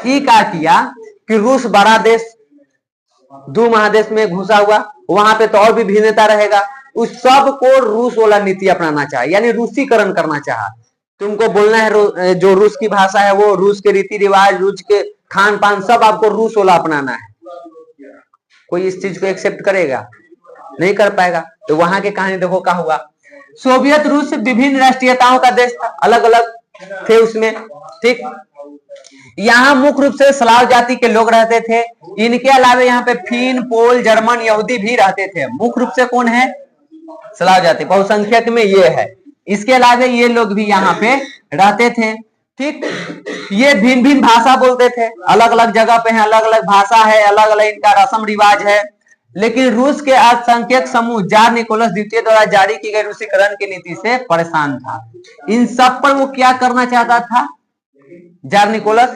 [SPEAKER 1] ई क्या किया कि रूस बड़ा देश 2 महादेश में घुसा हुआ, वहां पे तो और भी भिन्नता रहेगा, उस सब को रूस वाला नीति अपनाना चाहे, यानी रूसीकरण करना चाहा। तुमको बोलना है जो रूस की भाषा है वो, रूस के रीति रिवाज, रूस के खान पान सब आपको रूस वाला अपनाना है। कोई इस चीज को एक्सेप्ट करेगा? नहीं कर पाएगा। तो वहां की कहानी देखो क्या हुआ। सोवियत रूस विभिन्न राष्ट्रीयताओं का देश था, अलग अलग थे उसमें, ठीक। यहाँ मुख्य रूप से स्लाव जाति के लोग रहते थे। इनके अलावा यहाँ पे फिन, पोल, जर्मन, यहूदी भी रहते थे। मुख्य रूप से कौन है? स्लाव जाति, बहुसंख्यक में ये है। इसके अलावा ये लोग भी यहाँ पे रहते थे, ठीक। ये भिन्न भिन्न भाषा बोलते थे, अलग अलग जगह पे है, अलग अलग भाषा है, अलग अलग इनका रस्म रिवाज है। लेकिन रूस के अल्पसंख्यक समूह जार निकोलस द्वितीय द्वारा जारी की गई रूसीकरण की नीति से परेशान था। इन सब पर वो क्या करना चाहता था जार निकोलस?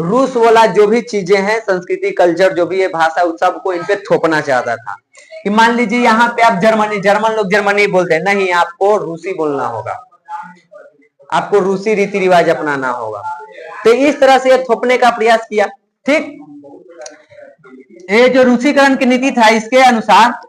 [SPEAKER 1] रूस वाला जो भी चीजें हैं, संस्कृति कल्चर जो भी है, भाषा, उस सबको इन पे थोपना चाहता था। कि मान लीजिए यहाँ पे आप जर्मन लोग जर्मनी बोलते हैं, नहीं, आपको रूसी बोलना होगा, आपको रूसी रीति रिवाज अपनाना होगा। तो इस तरह से थोपने का प्रयास किया। ठीक, ये जो रूसीकरण की नीति था, इसके अनुसार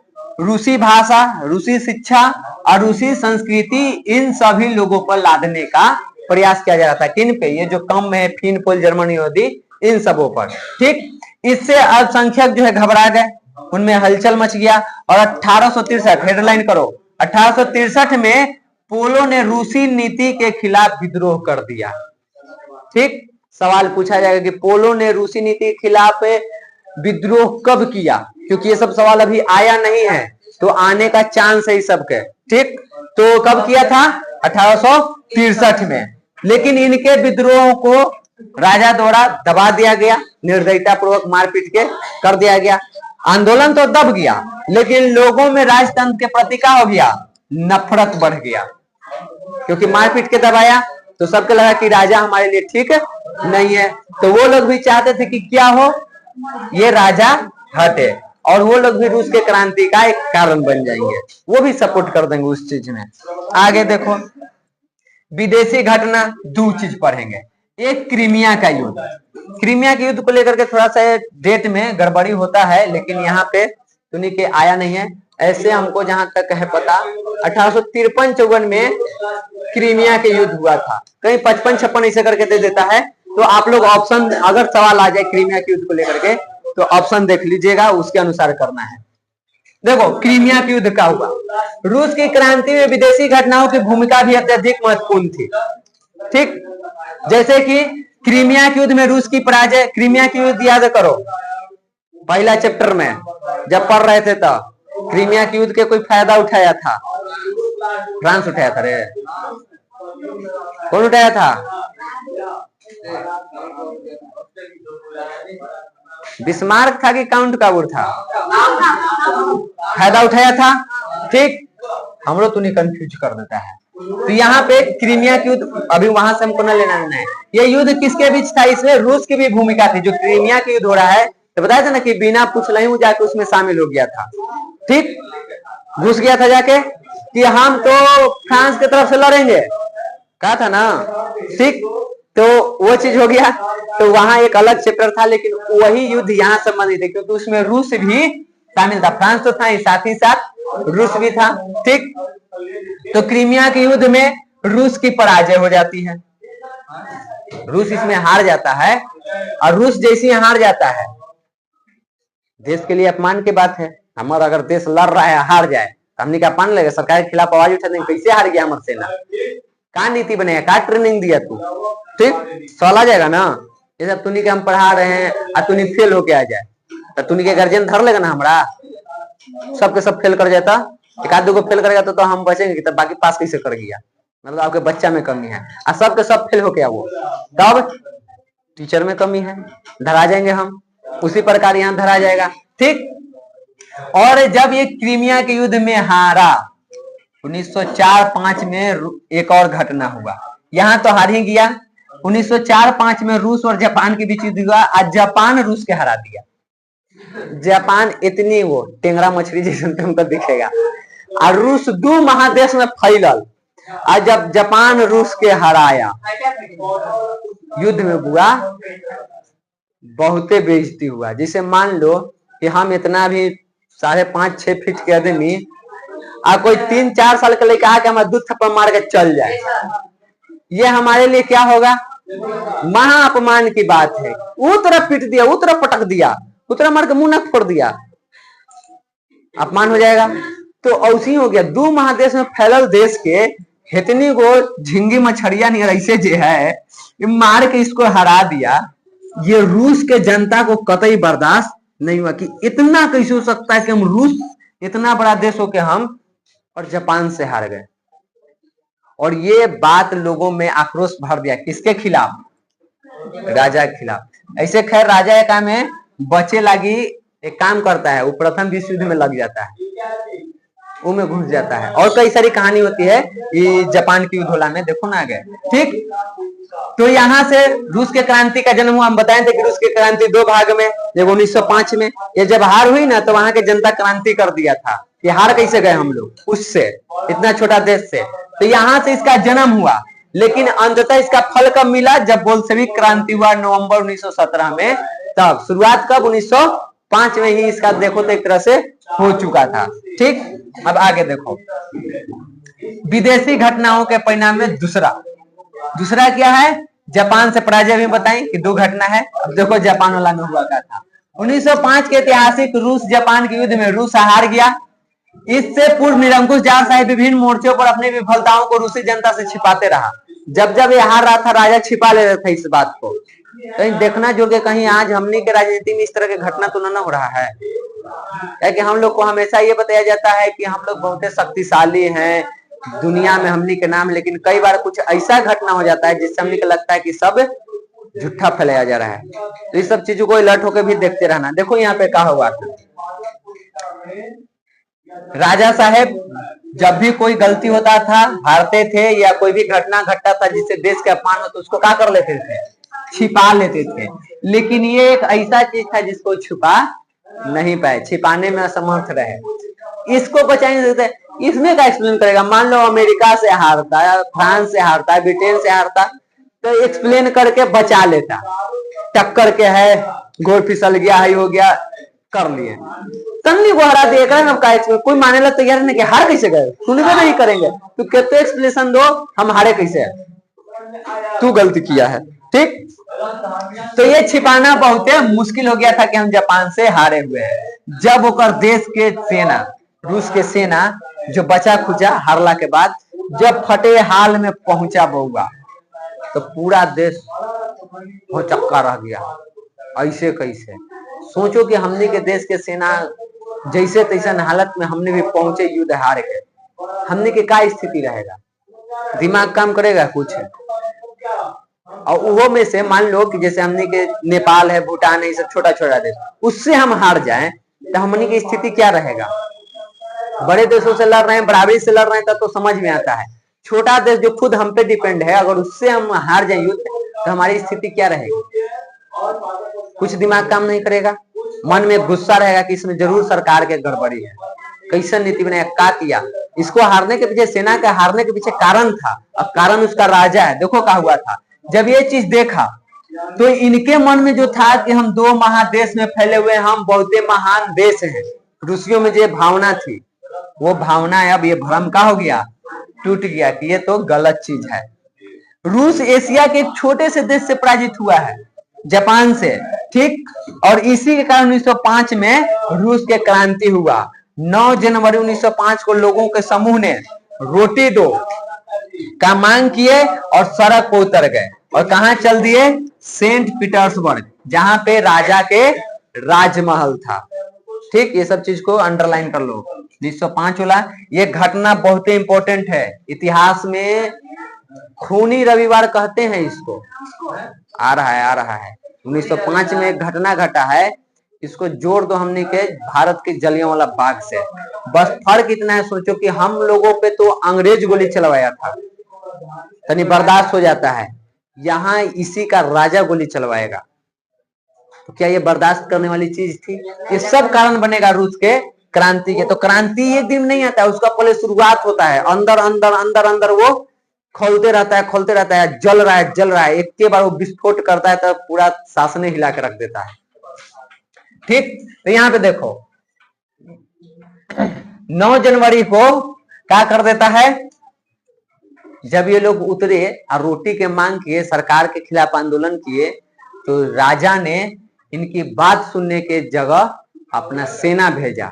[SPEAKER 1] रूसी भाषा, रूसी शिक्षा और रूसी संस्कृति, इन सभी लोगों पर लादने का प्रयास किया जा रहा था। किन पे? ये जो कम है, फिन, पोल, जर्मनी, यहूदी, इन सबों पर। ठीक, इससे अल्पसंख्यक जो है घबरा गए, उनमें हलचल मच गया। और 1863, हेडलाइन करो, 1863 में पोलो ने रूसी नीति के खिलाफ विद्रोह कर दिया। ठीक, सवाल पूछा जाएगा कि पोलो ने रूसी नीति के खिलाफ विद्रोह कब किया, क्योंकि ये सब सवाल अभी आया नहीं है, तो आने का चांस है इस सबके। ठीक, तो कब किया था? 1863 में। लेकिन इनके विद्रोहों को राजा द्वारा दबा दिया गया, निर्दयता पूर्वक मारपीट के कर दिया गया। आंदोलन तो दब गया, लेकिन लोगों में राजतंत्र के प्रति क्या हो गया? नफरत बढ़ गया, क्योंकि मारपीट के दबाया तो सबको लगा कि राजा हमारे लिए ठीक नहीं है। तो वो लोग भी चाहते थे कि क्या हो, ये राजा हटे, और वो लोग भी रूस के क्रांति का एक कारण बन जाएंगे, वो भी सपोर्ट कर देंगे उस चीज में। आगे देखो, विदेशी घटना, दो चीज पढ़ेंगे। एक क्रीमिया का युद्ध। क्रीमिया के युद्ध को लेकर के थोड़ा सा डेट में गड़बड़ी होता है, लेकिन यहाँ पे सुनी के आया नहीं है। ऐसे हमको जहां तक है पता, 1853-54 में क्रीमिया के युद्ध हुआ था। कहीं 55-56 ऐसे करके दे देता है, तो आप लोग ऑप्शन, अगर सवाल आ जाए क्रीमिया के युद्ध को लेकर के, तो ऑप्शन देख लीजिएगा, उसके अनुसार करना है। देखो, क्रीमिया के युद्ध का हुआ। रूस की क्रांति में विदेशी घटनाओं की भूमिका भी अत्यधिक महत्वपूर्ण थी। ठीक, जैसे कि क्रीमिया के युद्ध में रूस की पराजय। क्रीमिया के युद्ध याद करो, पहला चैप्टर में जब पढ़ रहे थे, तो क्रीमिया के युद्ध के कोई फायदा उठाया था? फ्रांस उठाया था रे। कौन उठाया था? बिस्मार्क था कि काउंट काबूर था? फायदा उठाया था। ठीक, हम लोग तो नहीं, कंफ्यूज कर देता है। तो यहाँ पे क्रीमिया की युद्ध, अभी वहां से हमको न लेना है। ये युद्ध किसके बीच था? इसमें रूस की भी भूमिका थी। जो क्रीमिया की युद्ध हो रहा है, तो बताया था ना कि बिना पूछ लही जाके उसमें शामिल हो गया था। ठीक, घुस गया था जाके कि हम तो फ्रांस की तरफ से लड़ेंगे, कहा था ना। ठीक, तो वो चीज हो गया। तो वहां एक अलग चैप्टर था, लेकिन वही युद्ध यहाँ संबंधित है, क्योंकि उसमें रूस भी शामिल था। फ्रांस तो था ही, साथ ही साथ रूस भी था। ठीक, तो क्रीमिया के युद्ध में रूस की पराजय हो जाती है, रूस इसमें हार जाता है। और रूस जैसे हार जाता है, देश के लिए अपमान की बात है। हमारा अगर देश लड़ रहा है, हार जाए, तो हमने क्या अपमान लगेगा? सरकार के खिलाफ आवाज उठा देंगे, कैसे हार गया हमारी सेना? क्या नीति बनेगा? क्या ट्रेनिंग दिया तू? ठीक, सवाल आ जाएगा ना। जैसे तुनी के हम पढ़ा रहे हैं और तुनी फेल होके आ जाए, तो तुनी के गार्जियन धर लेगा ना हमरा? सबके सब फेल कर जाता, एक आध दो फेल करेगा तो हम बचेंगे, तब बाकी पास कैसे कर गया? मतलब आपके बच्चा में कमी है, और सबके सब फेल होके वो, तब टीचर में कमी है, धरा जाएंगे हम। उसी प्रकार यहाँ धरा जाएगा। ठीक, और जब ये क्रीमिया के युद्ध में हारा, 1904-05 में एक और घटना हुआ। यहाँ तो हार ही गया। 1904-05 में रूस और जापान के बीच युद्ध हुआ, आज जापान रूस के हरा दिया। जापान इतनी वो टेंगरा मछली जैसे तुमको दिखेगा, और रूस दो महादेश में फैलल। आज जब जापान रूस के हराया, युद्ध में हुआ, बहुते बेइज्जती हुआ। जैसे मान लो कि हम इतना भी 5.5-6 फीट के आदमी, और कोई 3-4 साल का लड़का आके हमारा दूध थप्पड़ मार के चल जाए, ये हमारे लिए क्या होगा? महा अपमान की बात है। वो तरफ पीट दिया, वो तरफ पटक दिया, वो तरफ मार के मुंह न फोड़ दिया, अपमान हो जाएगा। तो ऐसी हो गया, दो महादेश में फैलल देश के इतनी को झिंगी मछड़िया नहीं ऐसे जो है मार के इसको हरा दिया। ये रूस के जनता को कतई बर्दाश्त नहीं हुआ कि इतना कैसे हो सकता है कि हम रूस इतना बड़ा देश हो के हम और जापान से हार गए। और ये बात लोगों में आक्रोश भर दिया, किसके खिलाफ? राजा के खिलाफ। ऐसे खैर राजा एक काम है, बचे लगी एक काम करता है, वो प्रथम विश्व युद्ध में लग जाता है। वो में घुस जाता है। और कई सारी कहानी होती है ये जापान की युद्धोला में, देखो ना आगे। ठीक, तो यहाँ से रूस के क्रांति का जन्म हुआ। हम बताए थे कि रूस की क्रांति 2 भाग में, जब 1905 में ये जब हार हुई ना, तो वहां के जनता क्रांति कर दिया था। ये हार कैसे गए हम लोग उससे, इतना छोटा देश से। तो यहाँ से इसका जन्म हुआ, लेकिन अंततः इसका फल कब मिला, जब बोल्शेविक क्रांति हुआ नवंबर 1917 में। तब शुरुआत कब, 1905 में ही इसका देखो तो एक तरह से हो चुका था। ठीक, अब आगे देखो विदेशी घटनाओं के परिणाम में दूसरा क्या है, जापान से पराजय भी बताएं कि 2 घटना है। अब देखो जापान वाला में हुआ क्या था। 1905 के ऐतिहासिक रूस जापान के युद्ध में रूस हार गया। इससे पूर्व निरंकुश जार साहिब विभिन्न मोर्चों पर अपनी विफलताओं को रूसी जनता से छिपाते रहा। जब जब ये हार रहा था, राजा छिपा ले रहा था इस बात को। कहीं देखना जो कि कहीं आज हमने के राजनीति में इस तरह के घटना तो न हो रहा है। कि हम लोग को हमेशा ये बताया जाता है कि हम लोग बहुत शक्तिशाली हैं दुनिया में हमनी के नाम, लेकिन कई बार कुछ ऐसा घटना हो जाता है जिससे हमनी को लगता है कि सब झूठा फैलाया जा रहा है। तो इस सब चीजों को अलर्ट होकर भी देखते रहना। देखो यहाँ पे कहा हुआ राजा साहेब जब भी कोई गलती होता था हारते थे, या कोई भी घटना घटता था जिससे देश के अपमान हो, तो उसको क्या कर लेते थे, छिपा लेते थे। लेकिन ये एक ऐसा चीज था जिसको छुपा नहीं पाए, छिपाने में असमर्थ रहे। इसको बचा नहीं देते। इसमें क्या एक्सप्लेन करेगा, मान लो अमेरिका से हारता है, फ्रांस से हारता है, ब्रिटेन से हारता, तो एक्सप्लेन करके बचा लेता। टक्कर के है, घोड़ फिसल गया है, हो गया, कर लिए, तन्नी को हरा दिएगा। कोई माने ला तैयार नहीं कि हार कैसे गए, सुनबे नहीं करेंगे। तो कहते एक्सप्लेनेशन दो, हम हारे कैसे, तू गलती किया है। ठीक, तो ये छिपाना बहुत मुश्किल हो गया था कि हम जापान से हारे हुए हैं। जब ओकर देश के सेना, रूस के सेना जो बचा खुचा हारला के बाद जब फटे हाल में पहुंचा बउआ, तो पूरा देश हो चक्का रह गया। ऐसे कैसे, सोचो कि हमने के देश के सेना जैसे तैसे हालत में हमने भी पहुंचे, युद्ध हार गए, हमने के क्या स्थिति रहेगा, दिमाग काम करेगा कुछ। और वो में से मान लो कि जैसे हमने के नेपाल है, भूटान है, ये सब छोटा छोटा देश, उससे हम हार जाएं तो हमने की स्थिति क्या रहेगा। बड़े देशों से लड़ रहे हैं, बराबरी से लड़ रहे हैं, तो समझ में आता है। छोटा देश जो खुद हम पे डिपेंड है, अगर उससे हम हार जाए युद्ध, तो हमारी स्थिति क्या रहेगी। कुछ दिमाग काम नहीं करेगा, मन में गुस्सा रहेगा कि इसमें जरूर सरकार के गड़बड़ी है, कैसे नीति बनाया, क्या किया। इसको हारने के पीछे, सेना के हारने के पीछे कारण था, अब कारण उसका राजा है। देखो क्या हुआ था, जब ये चीज देखा तो इनके मन में जो था कि हम 2 महादेश में फैले हुए, हम बहुत महान देश हैं, रूसियों में जो भावना थी, वो भावना है अब ये भ्रम का हो गया, टूट गया कि ये तो गलत चीज है। रूस एशिया के एक छोटे से देश से पराजित हुआ है, जापान से। ठीक, और इसी के कारण 1905 में रूस के क्रांति हुआ। 9 जनवरी 1905 को लोगों के समूह ने रोटी दो का मांग किए और सड़क को उतर गए, और कहां चल दिए, सेंट पीटर्सबर्ग, जहां पे राजा के राजमहल था। ठीक, ये सब चीज को अंडरलाइन कर लो। 1905 वाला ये घटना बहुत ही इंपॉर्टेंट है, इतिहास में खूनी रविवार कहते हैं इसको। आ रहा है 1905 में एक घटना घटा है, इसको जोड़ दो हमने के भारत के जलियांवाला बाग से। बस फर्क इतना है, सोचो कि हम लोगों पे तो अंग्रेज गोली चलवाया था, तनी बर्दाश्त हो जाता है, यहाँ इसी का राजा गोली चलवाएगा, तो क्या ये बर्दाश्त करने वाली चीज थी। ये सब कारण बनेगा रूस के क्रांति के। तो क्रांति एक दिन नहीं आता है, उसका पहले शुरुआत होता है, अंदर अंदर अंदर अंदर वो खोलते रहता है, जल रहा है, एक के बार वो विस्फोट करता है तो पूरा शासन हिला के रख देता है। ठीक, तो यहाँ पे देखो 9 जनवरी को क्या कर देता है, जब ये लोग उतरे और रोटी के मांग किए, सरकार के खिलाफ आंदोलन किए, तो राजा ने इनकी बात सुनने के जगह अपना सेना भेजा।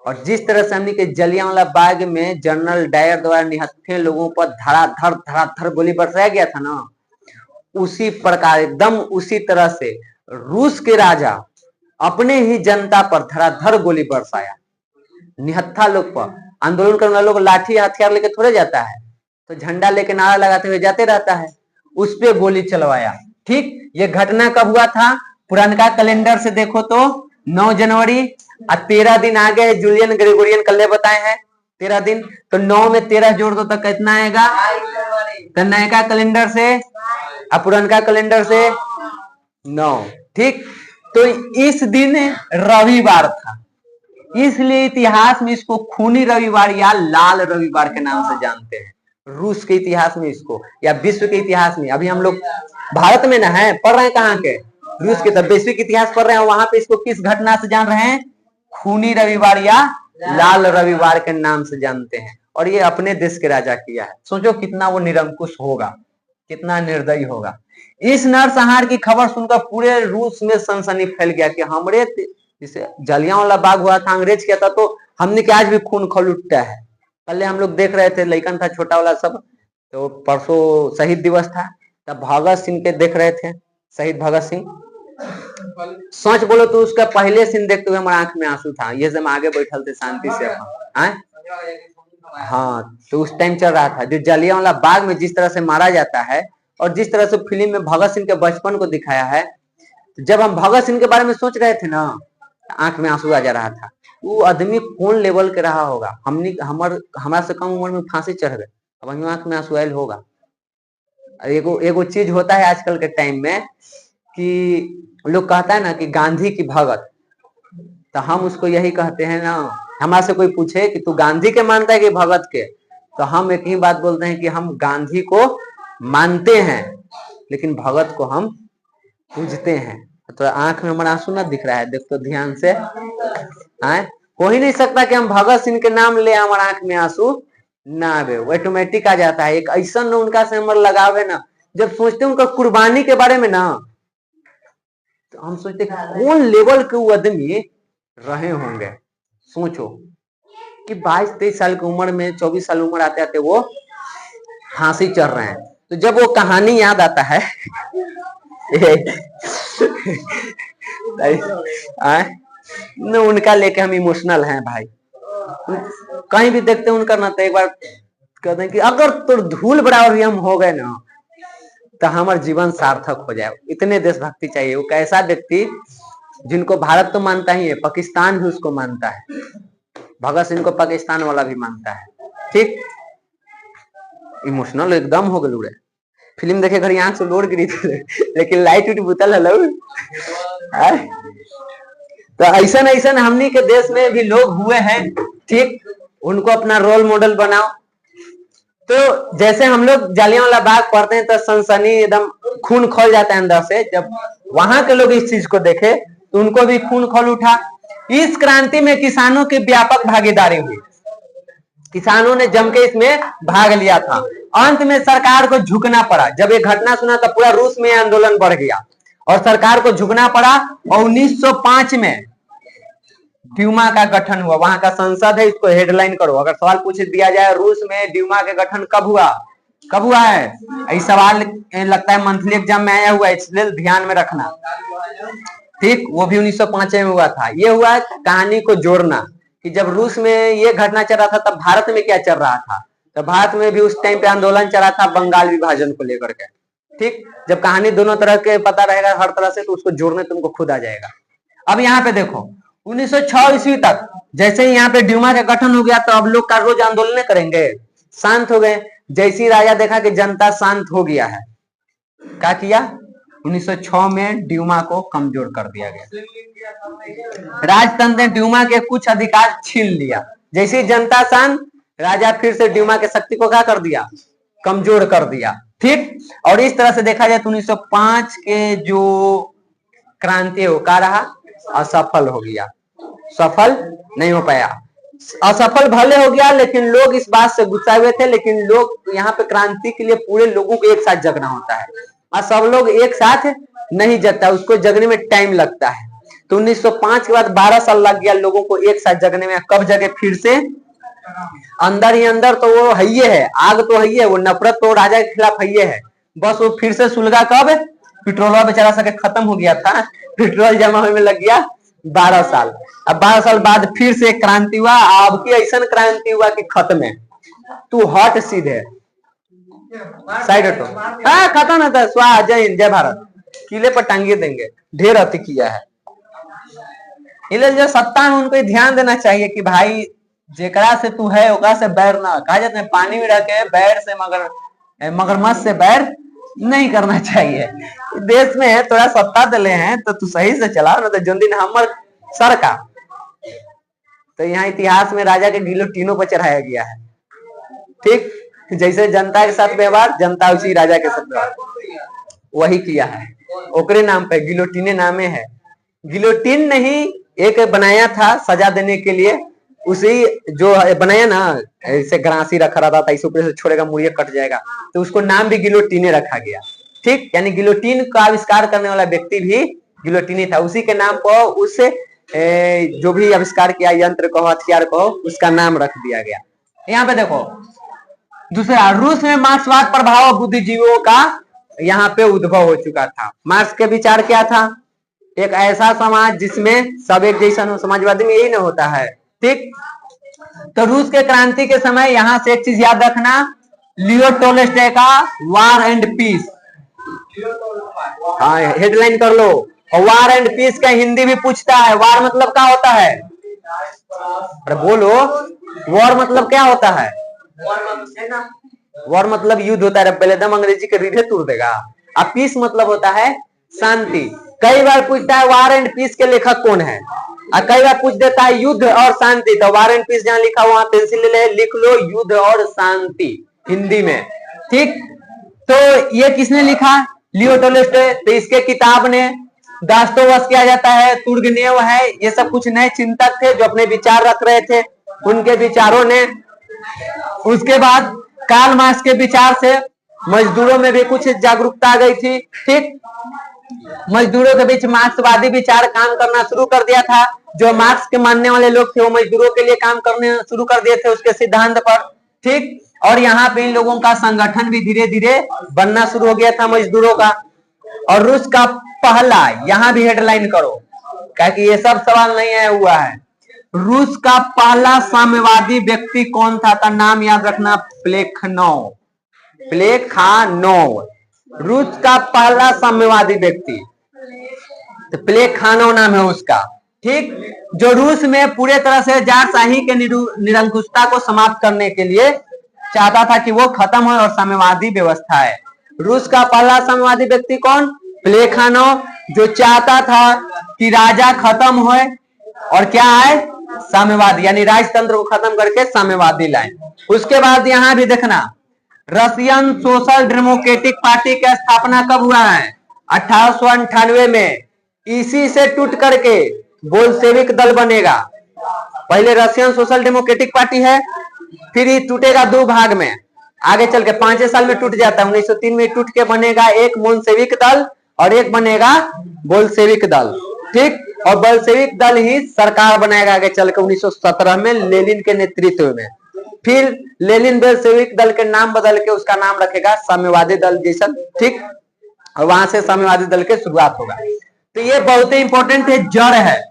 [SPEAKER 1] और जिस तरह से हमने के जलियांवाला बाग में जनरल डायर द्वारा निहत्थे लोगों पर धड़ाधड़ गोली बरसाया गया था ना, उसी प्रकार एकदम उसी तरह से रूस के राजा अपने ही जनता पर धड़ाधड़ गोली बरसाया। निहत्था लोग पर, आंदोलन करने वाले लोग लाठी हथियार लेके थोड़े जाता है, तो झंडा लेके नारा लगाते हुए जाते रहता है, उस पे गोली चलवाया। ठीक, ये घटना कब हुआ था, पुरानका कैलेंडर से देखो तो 9 जनवरी, और 13 दिन आगे जूलियन ग्रेगोरियन कल बताए हैं, 13 दिन। तो 9 में 13 जोड़ दो तो कितना आएगा? तो नयका कैलेंडर से और पुरनका कैलेंडर से 9। ठीक, तो इस दिन रविवार था, इसलिए इतिहास में इसको खूनी रविवार या लाल रविवार के नाम से जानते हैं। रूस के इतिहास में इसको, या विश्व के इतिहास में, अभी हम लोग भारत में ना है, पढ़ रहे हैं कहाँ के? रूस के। तब वैश्विक इतिहास पढ़ रहे हैं, वहां पे इसको किस घटना से जान रहे हैं? खूनी रविवार या लाल रविवार के नाम से जानते हैं। और ये अपने देश के राजा किया है। सोचो कितना वो निरंकुश होगा, कितना निर्दयी होगा। इस नरसंहार की खबर सुनकर पूरे रूस में सनसनी फैल गया कि हमरे जिसे जलियांवाला बाग हुआ था, अंग्रेज किया था, तो हमने क्या आज भी खून खौलता है। पहले हम लोग देख रहे थे, लइकन था छोटा वाला सब, तो परसों शहीद दिवस था, तब भगत सिंह के देख रहे थे, शहीद भगत सिंह। सच बोलो तो उसका पहले सीन देखते हुए हमारे आंख में आंसू था। ये जब आगे बैठल थे शांति से अपन, हाँ, तो उस टाइम चल रहा था जो जलियांवाला बाग में जिस तरह से मारा जाता है, और जिस तरह से फिल्म में भगत सिंह के बचपन को दिखाया है। जब हम भगत सिंह के बारे में सोच रहे थे ना, आंख में आंसू आ जा रहा था। वो आदमी कौन लेवल के रहा होगा। हमारा से कम उम्र में फांसी चढ़ गए, अब हम आंख में आंसू आयल होगा। एगो चीज होता है आजकल के टाइम में कि लोग कहता है ना कि गांधी की भगत, तो हम उसको यही कहते हैं ना। हमारे से कोई पूछे कि तू गांधी के मानता है कि भगत के, तो हम एक ही बात बोलते हैं कि हम गांधी को मानते हैं, लेकिन भगत को हम पूजते हैं। तो आंख में हमारा आंसू ना दिख रहा है, देख तो ध्यान से। हो ही नहीं सकता कि हम भगत सिंह के नाम ले हमारा आंख में आंसू ना आवे, वो ऑटोमेटिक आ जाता है। एक ऐसा न उनका से हमारा लगाव है ना, जब सोचते हैं उनका कुर्बानी के बारे में ना, तो हम सोचते कौन लेवल के वो आदमी रहे होंगे। सोचो कि 22-23 साल की उम्र में, 24 साल उम्र आते आते वो फांसी चढ़ रहे हैं। तो जब वो कहानी याद आता है न, उनका लेके हम इमोशनल हैं भाई। कहीं भी देखते हैं उनका ना, तो एक बार कहते हैं कि अगर तो धूल बराबर भी हम हो गए ना, तो हमारा जीवन सार्थक हो जाए। इतने देशभक्ति चाहिए। वो कैसा व्यक्ति जिनको भारत तो मानता ही है, पाकिस्तान भी उसको मानता है। भगत सिंह को पाकिस्तान वाला भी मानता है। ठीक, इमोशनल एकदम हो गए। फिल्म देखे घर आंख से लोड़ गिरी थी, लेकिन लाइट उट बुतल है। तो ऐसा हमनी के देश में भी लोग हुए हैं। ठीक, उनको अपना रोल मॉडल बनाओ। तो जैसे हम लोग जलियांवाला बाग पढ़ते हैं तो सनसनी एकदम खून खोल जाता है अंदर से। जब वहां के लोग इस चीज को देखे तो उनको भी खून खोल उठा। इस क्रांति में किसानों की व्यापक भागीदारी हुई, किसानों ने जम के इसमें भाग लिया था। अंत में सरकार को झुकना पड़ा। जब ये घटना सुना तो पूरा रूस में आंदोलन बढ़ गया और सरकार को झुकना पड़ा। और 1905 में ड्यूमा का गठन हुआ। वहां का संसद है, इसको हेडलाइन करो। अगर सवाल पूछ दिया जाए रूस में ड्यूमा के गठन कब हुआ, कब हुआ है, यही सवाल लगता है मंथली एग्जाम में आया हुआ है, इसलिए ध्यान में रखना। ठीक, वो भी 1905 में हुआ था। ये हुआ कहानी को जोड़ना कि जब रूस में ये घटना चल रहा था तब भारत में क्या चल रहा था। तो भारत में भी उस टाइम पे आंदोलन चला था बंगाल विभाजन को लेकर के। ठीक, जब कहानी दोनों तरह के पता रहेगा हर तरह से, तो उसको जोड़ने तुमको खुद आ जाएगा। अब यहाँ पे देखो 1906 ईस्वी तक जैसे ही यहाँ पे ड्यूमा का गठन हो गया, तो अब लोग का रोज आंदोलन करेंगे, शांत हो गए। जैसे ही राजा देखा कि जनता शांत हो गया है, क्या किया, 1906 में ड्यूमा को कमजोर कर दिया गया। राजतंत्र ने ड्यूमा के कुछ अधिकार छीन लिया। जैसे जनता शांत, राजा फिर से ड्यूमा के शक्ति को क्या कर दिया, कमजोर कर दिया। ठीक, और इस तरह से देखा जाए तो 1905 के जो क्रांति है वो क्या रहा, असफल हो गया, सफल नहीं हो पाया। असफल भले हो गया, लेकिन लोग इस बात से गुस्सा हुए थे। लेकिन लोग यहाँ पे क्रांति के लिए पूरे लोगों को एक साथ जगना होता है, और सब लोग एक साथ नहीं जगता, उसको जगने में टाइम लगता है। तो 1905 के बाद 12 साल लग गया लोगों को एक साथ जगने में। कब जगे फिर से, अंदर ही अंदर तो वो है ही है, आग तो है ही है, वो नफरत तो राजा के खिलाफ है ही है। बस वो फिर से सुलगा कब, पेट्रोल बेचारा सके खत्म हो गया था, पेट्रोल जमा होने में लग गया 12 साल। अब 12 साल बाद फिर से क्रांति हुआ। अब की ऐसा क्रांति हुआ कि खत्म है, तू हट सीधे साइड हटो, हाँ खत्म है। स्वाहा, जय हिंद, जय भारत, किले पर टांगे देंगे। ढेर अति किया है, इसलिए जो सत्ता में उनको ध्यान देना चाहिए कि भाई जेकरा से तू है ओकरा से बैर ना, कहा जाता है पानी में रह के बैर से मगरमच्छ से बैर नहीं करना चाहिए। देश में थोड़ा सत्ता दले हैं तो तू सही से चला, ना तो जो दिन हमर सर का। तो यहाँ इतिहास में राजा के गिलोटिनों पर चढ़ाया गया है। ठीक, जैसे जनता के साथ व्यवहार, जनता उसी राजा के साथ व्यवहार वही किया है। ओकरे नाम पे गिलोटिने नामे है। गिलोटिन नहीं एक बनाया था सजा देने के लिए, उसी जो बनाया ना, ऐसे गरासी रखा रहता था, इसे ऊपर से छोड़ेगा मुड़िया कट जाएगा, तो उसको नाम भी गिलोटिने रखा गया। ठीक, यानी गिलोटिन का आविष्कार करने वाला व्यक्ति भी गिलोटिनी था। उसी के नाम पर उस जो भी आविष्कार किया, यंत्र कहो हथियार कहो, उसका नाम रख दिया गया। यहाँ पे देखो दूसरा, रूस में मार्क्सवाद प्रभाव बुद्धिजीवियों का यहाँ पे उद्भव हो चुका था। मार्क्स के विचार क्या था? एक ऐसा समाज जिसमें सब एक जैसा हो। समाजवादी में यही ना होता है। ठीक, तो रूस के क्रांति के समय यहाँ से एक चीज याद रखना, लियो टोल्स्टॉय का वार एंड पीस, हाँ हेडलाइन कर लो। और वार एंड पीस का हिंदी भी पूछता है। वार मतलब क्या होता है? अरे बोलो, वॉर मतलब क्या होता है? वॉर मतलब युद्ध होता है। पहले दम अंग्रेजी के रीढ़े तोड़ देगा। अब पीस मतलब होता है शांति। कई बार पूछता है वार एंड पीस के लेखक कौन है, और कई बार पूछ देता है युद्ध और शांति। तो वार एंड पीस जहां लिखा वहां पेंसिल ले लिख लो युद्ध और शांति हिंदी में। ठीक, तो ये किसने लिखा? लियो टोल्स्टॉय। तो इसके किताब ने दास्तोवस्की किया जाता है, तुर्गनेव है, ये सब कुछ नए चिंतक थे जो अपने विचार रख रहे थे। उनके विचारों ने, उसके बाद कार्ल मार्क्स के विचार से मजदूरों में भी कुछ जागरूकता आ गई थी। ठीक, मजदूरों के बीच मार्क्सवादी विचार काम करना शुरू कर दिया था। जो मार्क्स के मानने वाले लोग थे वो मजदूरों के लिए काम करने शुरू कर दिए थे उसके सिद्धांत पर। ठीक, और यहाँ पे इन लोगों का संगठन भी धीरे धीरे बनना शुरू हो गया था मजदूरों का। और रूस का पहला, यहाँ भी हेडलाइन करो क्योंकि ये सब सवाल नहीं आया हुआ है, रूस का पहला साम्यवादी व्यक्ति कौन था? का नाम याद रखना, प्लेखानोव। प्लेखानोव रूस का पहला साम्यवादी व्यक्ति, तो प्लेखानोव नाम है उसका। ठीक, जो रूस में पूरे तरह से जारशाही के निरंकुशता को समाप्त करने के लिए चाहता था कि वो खत्म हो और साम्यवादी व्यवस्था है। रूस का पहला साम्यवादी व्यक्ति कौन? प्लेखानोव, जो चाहता था कि राजा खत्म हो और क्या आए? साम्यवादी, यानी राजतंत्र को खत्म करके साम्यवादी लाए। उसके बाद यहाँ भी देखना, रशियन सोशल डेमोक्रेटिक पार्टी की स्थापना कब हुआ है? 1898 में। इसी से टूट करके बोल्शेविक दल बनेगा। पहले रशियन सोशल डेमोक्रेटिक पार्टी है, फिर ये टूटेगा दो भाग में, आगे चल के 5 साल में टूट जाता है। 1903 में टूट के बनेगा एक बोल्शेविक दल और एक बनेगा बोल्शेविक दल। ठीक, और बोल्शेविक दल ही सरकार बनाएगा आगे चल के 1917 में लेनिन के नेतृत्व में। फिर लेनिन बोल्शेविक दल के नाम बदल के उसका नाम रखेगा साम्यवादी दल जैसा। ठीक, और वहां से साम्यवादी दल की शुरुआत होगा। तो ये बहुत ही इंपॉर्टेंट है, जड़ है।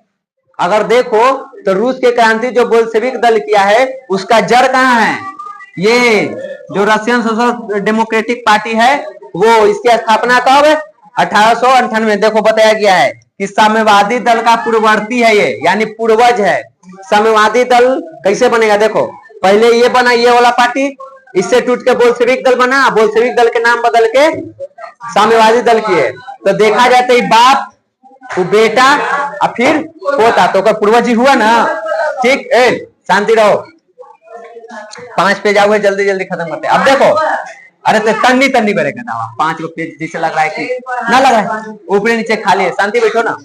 [SPEAKER 1] अगर देखो तो रूस के क्रांति जो बोल्शेविक दल किया है उसका जड़ कहाँ है? ये जो रशियन सोशल डेमोक्रेटिक पार्टी है वो, इसकी स्थापना कब? 1898। देखो बताया गया है कि साम्यवादी दल का पूर्ववर्ती है ये, यानी पूर्वज है। साम्यवादी दल कैसे बनेगा? देखो पहले ये बना, ये वाला पार्टी, इससे टूट के बोल्शेविक दल बना, बोल्शेविक दल के नाम बदल के साम्यवादी दल किए। तो देखा जाता है बाप, वो बेटा और फिर पोता, तो पूर्वज ही हुआ ना। ठीक, शांति रहो, 5 पेज आओगे, जल्दी जल्दी खत्म करते। अब देखो, अरे तो तन्नी तन्नी बनेगा ना, 5 पेज जिसे लग रहा है कि ना लग रहा है, ऊपर नीचे खाली है। शांति बैठो ना,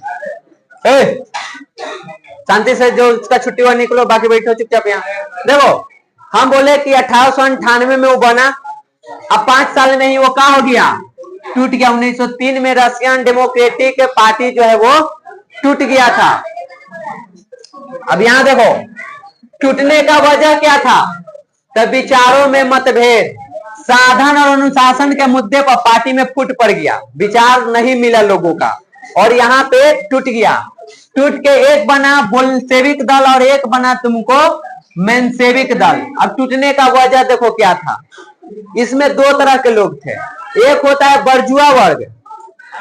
[SPEAKER 1] शांति से जो उसका छुट्टी हुआ निकलो, बाकी बैठो चुपचाप यहाँ। देखो हम बोले कि 1898 में वो बना, अब 5 साल में ही वो कहाँ हो गया? टूट गया। 1903 में रशियन डेमोक्रेटिक पार्टी जो है वो टूट गया था। अब यहाँ देखो टूटने का वजह क्या था? तब विचारों में मतभेद, साधन और अनुशासन के मुद्दे पर पार्टी में फूट पड़ गया, विचार नहीं मिला लोगों का और यहाँ पे टूट गया। टूट के एक बना बोल्शेविक दल और एक बना तुमको मेंशेविक दल। अब टूटने का वजह देखो क्या था? इसमें 2 तरह के लोग थे, एक होता है बर्जुआ वर्ग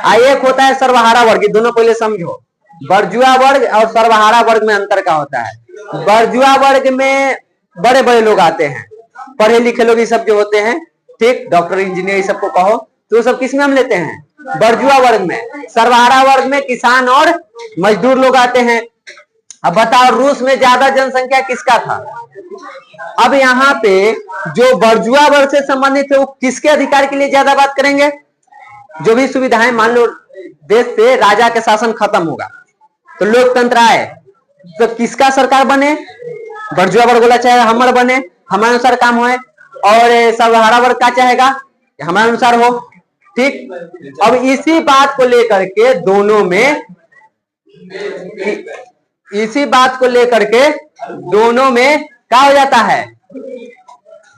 [SPEAKER 1] और एक होता है सर्वहारा वर्ग। दोनों पहले समझो। बर्जुआ वर्ग और सर्वहारा वर्ग में अंतर क्या होता है? बर्जुआ वर्ग में बड़े बड़े लोग आते हैं, पढ़े लिखे लोग, ये सब जो होते हैं, ठीक, डॉक्टर इंजीनियर ये सबको कहो, तो सब किस में हम लेते हैं? बर्जुआ वर्ग में। सर्वहारा वर्ग में किसान और मजदूर लोग आते हैं। अब बताओ रूस में ज्यादा जनसंख्या किसका था? अब यहाँ पे जो बर्जुआ वर्ग से संबंधित है वो किसके अधिकार के लिए ज्यादा बात करेंगे? जो भी सुविधाएं, मान लो देश से राजा के शासन खत्म होगा तो लोकतंत्र आए, तो किसका सरकार बने? बर्जुआ वर्ग वाला चाहे हमर बने, हमारे अनुसार काम होए, और सर्वहारा वर्ग का चाहेगा हमारे अनुसार हो, ठीक। अब इसी बात को लेकर के दोनों में, इसी बात को लेकर के दोनों में क्या हो जाता है?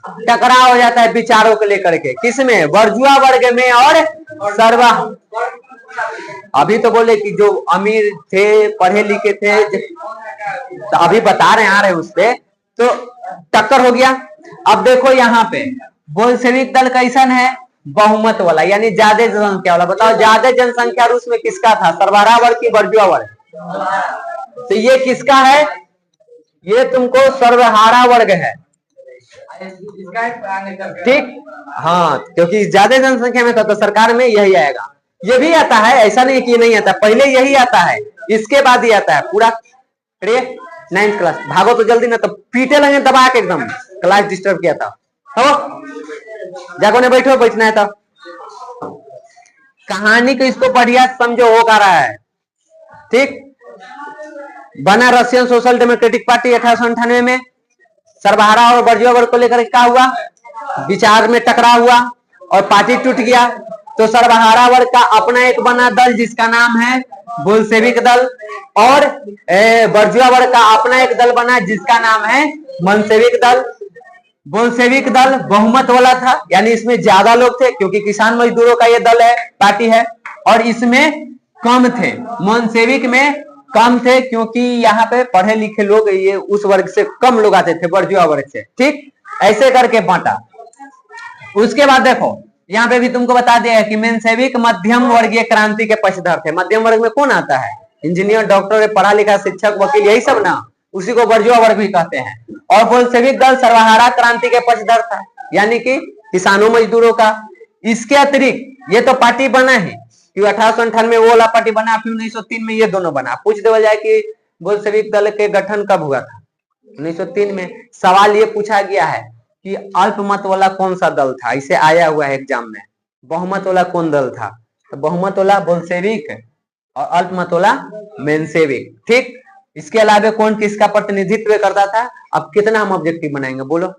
[SPEAKER 1] टकराव हो जाता है विचारों को लेकर के। किसमें? बर्जुआ वर्ग में और सर्वा। अभी तो बोले कि जो अमीर थे, पढ़े लिखे थे, तो अभी बता रहे आ रहे उस पे, तो टक्कर हो गया। अब देखो यहाँ पे बोल्शेविक दल कैसन है? बहुमत वाला, यानी ज्यादा जनसंख्या वाला। बताओ ज्यादा जनसंख्या रूस में किसका था? सर्वहारा वर्ग की बर्जुआ वर्ग? तो ये किसका है? ये तुमको सर्वहारा वर्ग है, ठीक। हाँ, क्योंकि ज्यादा जनसंख्या में था तो सरकार में यही आएगा। ये भी आता है, ऐसा नहीं कि नहीं आता, पहले यही आता है, इसके बाद ही आता है पूरा। 9th क्लास भागो तो जल्दी ना, तो पीटे लगे दबा के एकदम, क्लास डिस्टर्ब किया था। जागो ने बैठो, बैठना है। तो कहानी को इसको बढ़िया समझो, हो का रहा है, ठीक। बना रशियन सोशल डेमोक्रेटिक पार्टी 1898 में। सर्वहारा और बर्जुआ वर्ग को लेकर क्या हुआ? विचार में टकराव हुआ और पार्टी टूट गया। तो सर्वहारा वर्ग का अपना एक बना दल जिसका नाम है बोल्शेविक दल, और बर्जुआ वर्ग का अपना एक दल बना जिसका नाम है मंशेविक दल। बोल्शेविक दल बहुमत वाला था, यानी इसमें ज्यादा लोग थे, क्योंकि किसान मजदूरों का ये दल है, पार्टी है, और इसमें कम थे। मंशेविक में कम थे, क्योंकि यहाँ पे पढ़े लिखे लोग, ये उस वर्ग से कम लोग आते थे, बर्जुआ वर्ग से, ठीक। ऐसे करके बांटा। उसके बाद देखो यहाँ पे भी तुमको बता दिया है कि मेंशेविक मध्यम वर्गीय क्रांति के पक्षधर थे। मध्यम वर्ग में कौन आता है? इंजीनियर, डॉक्टर, पढ़ा लिखा, शिक्षक, वकील, यही सब ना, उसी को बर्जुआ वर्ग भी कहते हैं। और बोल्शेविक दल सर्वहारा क्रांति के पक्षधर था, यानी कि किसानों मजदूरों का। इसके अतिरिक्त ये तो पार्टी बना है कि 1898 वो वाला पार्टी बना, फिर 1903 में ये दोनों बना। पूछ देवा जाए कि बोल्शेविक दल के गठन कब हुआ था? 1903 में। सवाल ये पूछा गया है कि अल्पमत वाला कौन सा दल था, इसे आया हुआ है एग्जाम में। बहुमत वाला कौन दल था? तो बहुमत वाला बोल्शेविक और अल्पमत वाला मेंशेविक, ठीक। इसके अलावा कौन किसका प्रतिनिधित्व करता था? अब कितना हम ऑब्जेक्टिव बनाएंगे बोलो?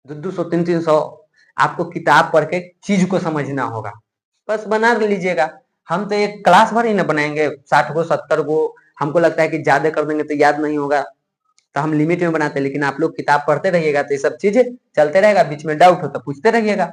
[SPEAKER 1] 200 300। आपको किताब पढ़ के चीज को समझना होगा, बस बना लीजिएगा। हम तो एक क्लास भर ही ना बनाएंगे, 60 को 70 को। हमको लगता है कि ज्यादा कर देंगे तो याद नहीं होगा, तो हम लिमिट में बनाते हैं। लेकिन आप लोग किताब पढ़ते रहिएगा तो ये सब चीजें चलते रहेगा, बीच में डाउट हो तो पूछते रहिएगा।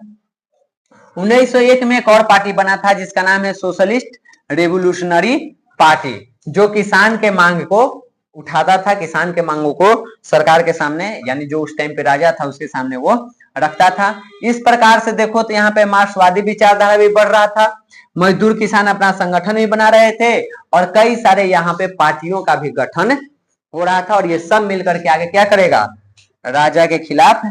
[SPEAKER 1] 1901 में एक और पार्टी बना था जिसका नाम है सोशलिस्ट रेवोल्यूशनरी पार्टी, जो किसान के मांग को उठाता था, किसान के मांगों को सरकार के सामने, यानी जो उस टाइम पे राजा था उसके सामने वो रखता था। इस प्रकार से देखो तो यहाँ पे मार्क्सवादी विचारधारा भी बढ़ रहा था, मजदूर किसान अपना संगठन भी बना रहे थे, और कई सारे यहाँ पे पार्टियों का भी गठन हो रहा था। और ये सब मिलकर के आगे क्या करेगा? राजा के खिलाफ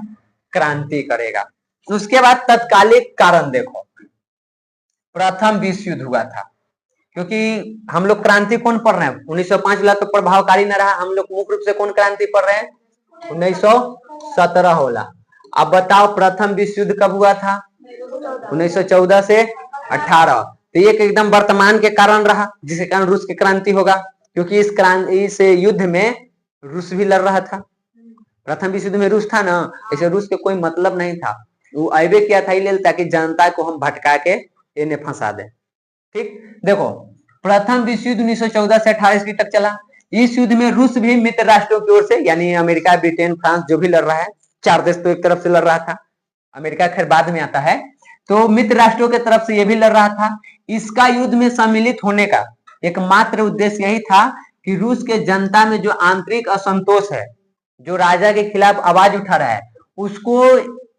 [SPEAKER 1] क्रांति करेगा। उसके बाद तत्कालिक कारण देखो, प्रथम विश्व युद्ध हुआ था, क्योंकि हम लोग क्रांति कौन पढ़ रहे हैं? 1905 वाला तो प्रभावकारी न रहा, हम लोग मुख्य रूप से कौन क्रांति पढ़ रहे हैं? 1917 वाला। अब बताओ प्रथम विश्व युद्ध कब हुआ था? 1914 से 18। तो ये एकदम वर्तमान के कारण रहा, जिसके कारण रूस की क्रांति होगा, क्योंकि इस युद्ध में रूस भी लड़ रहा था। प्रथम विश्व युद्ध में रूस था ना, ऐसे रूस के कोई मतलब नहीं था, वो आइबे किया था ले ताकि जनता को हम भटका के इन्हें फंसा दे, ठीक। देखो प्रथम विश्व युद्ध 1914 से 18 ईस्वी तक चला। इस युद्ध में रूस भी मित्र राष्ट्रों की ओर से, यानी अमेरिका, ब्रिटेन, फ्रांस जो भी लड़ रहा है, 4 देश तो एक तरफ से लड़ रहा था, अमेरिका खैर बाद में आता है, तो मित्र राष्ट्रों के तरफ से ये भी लड़ रहा था। इसका युद्ध में सम्मिलित होने का एकमात्र उद्देश्य यही था कि रूस के जनता में जो आंतरिक असंतोष है, जो राजा के खिलाफ आवाज उठा रहा है, उसको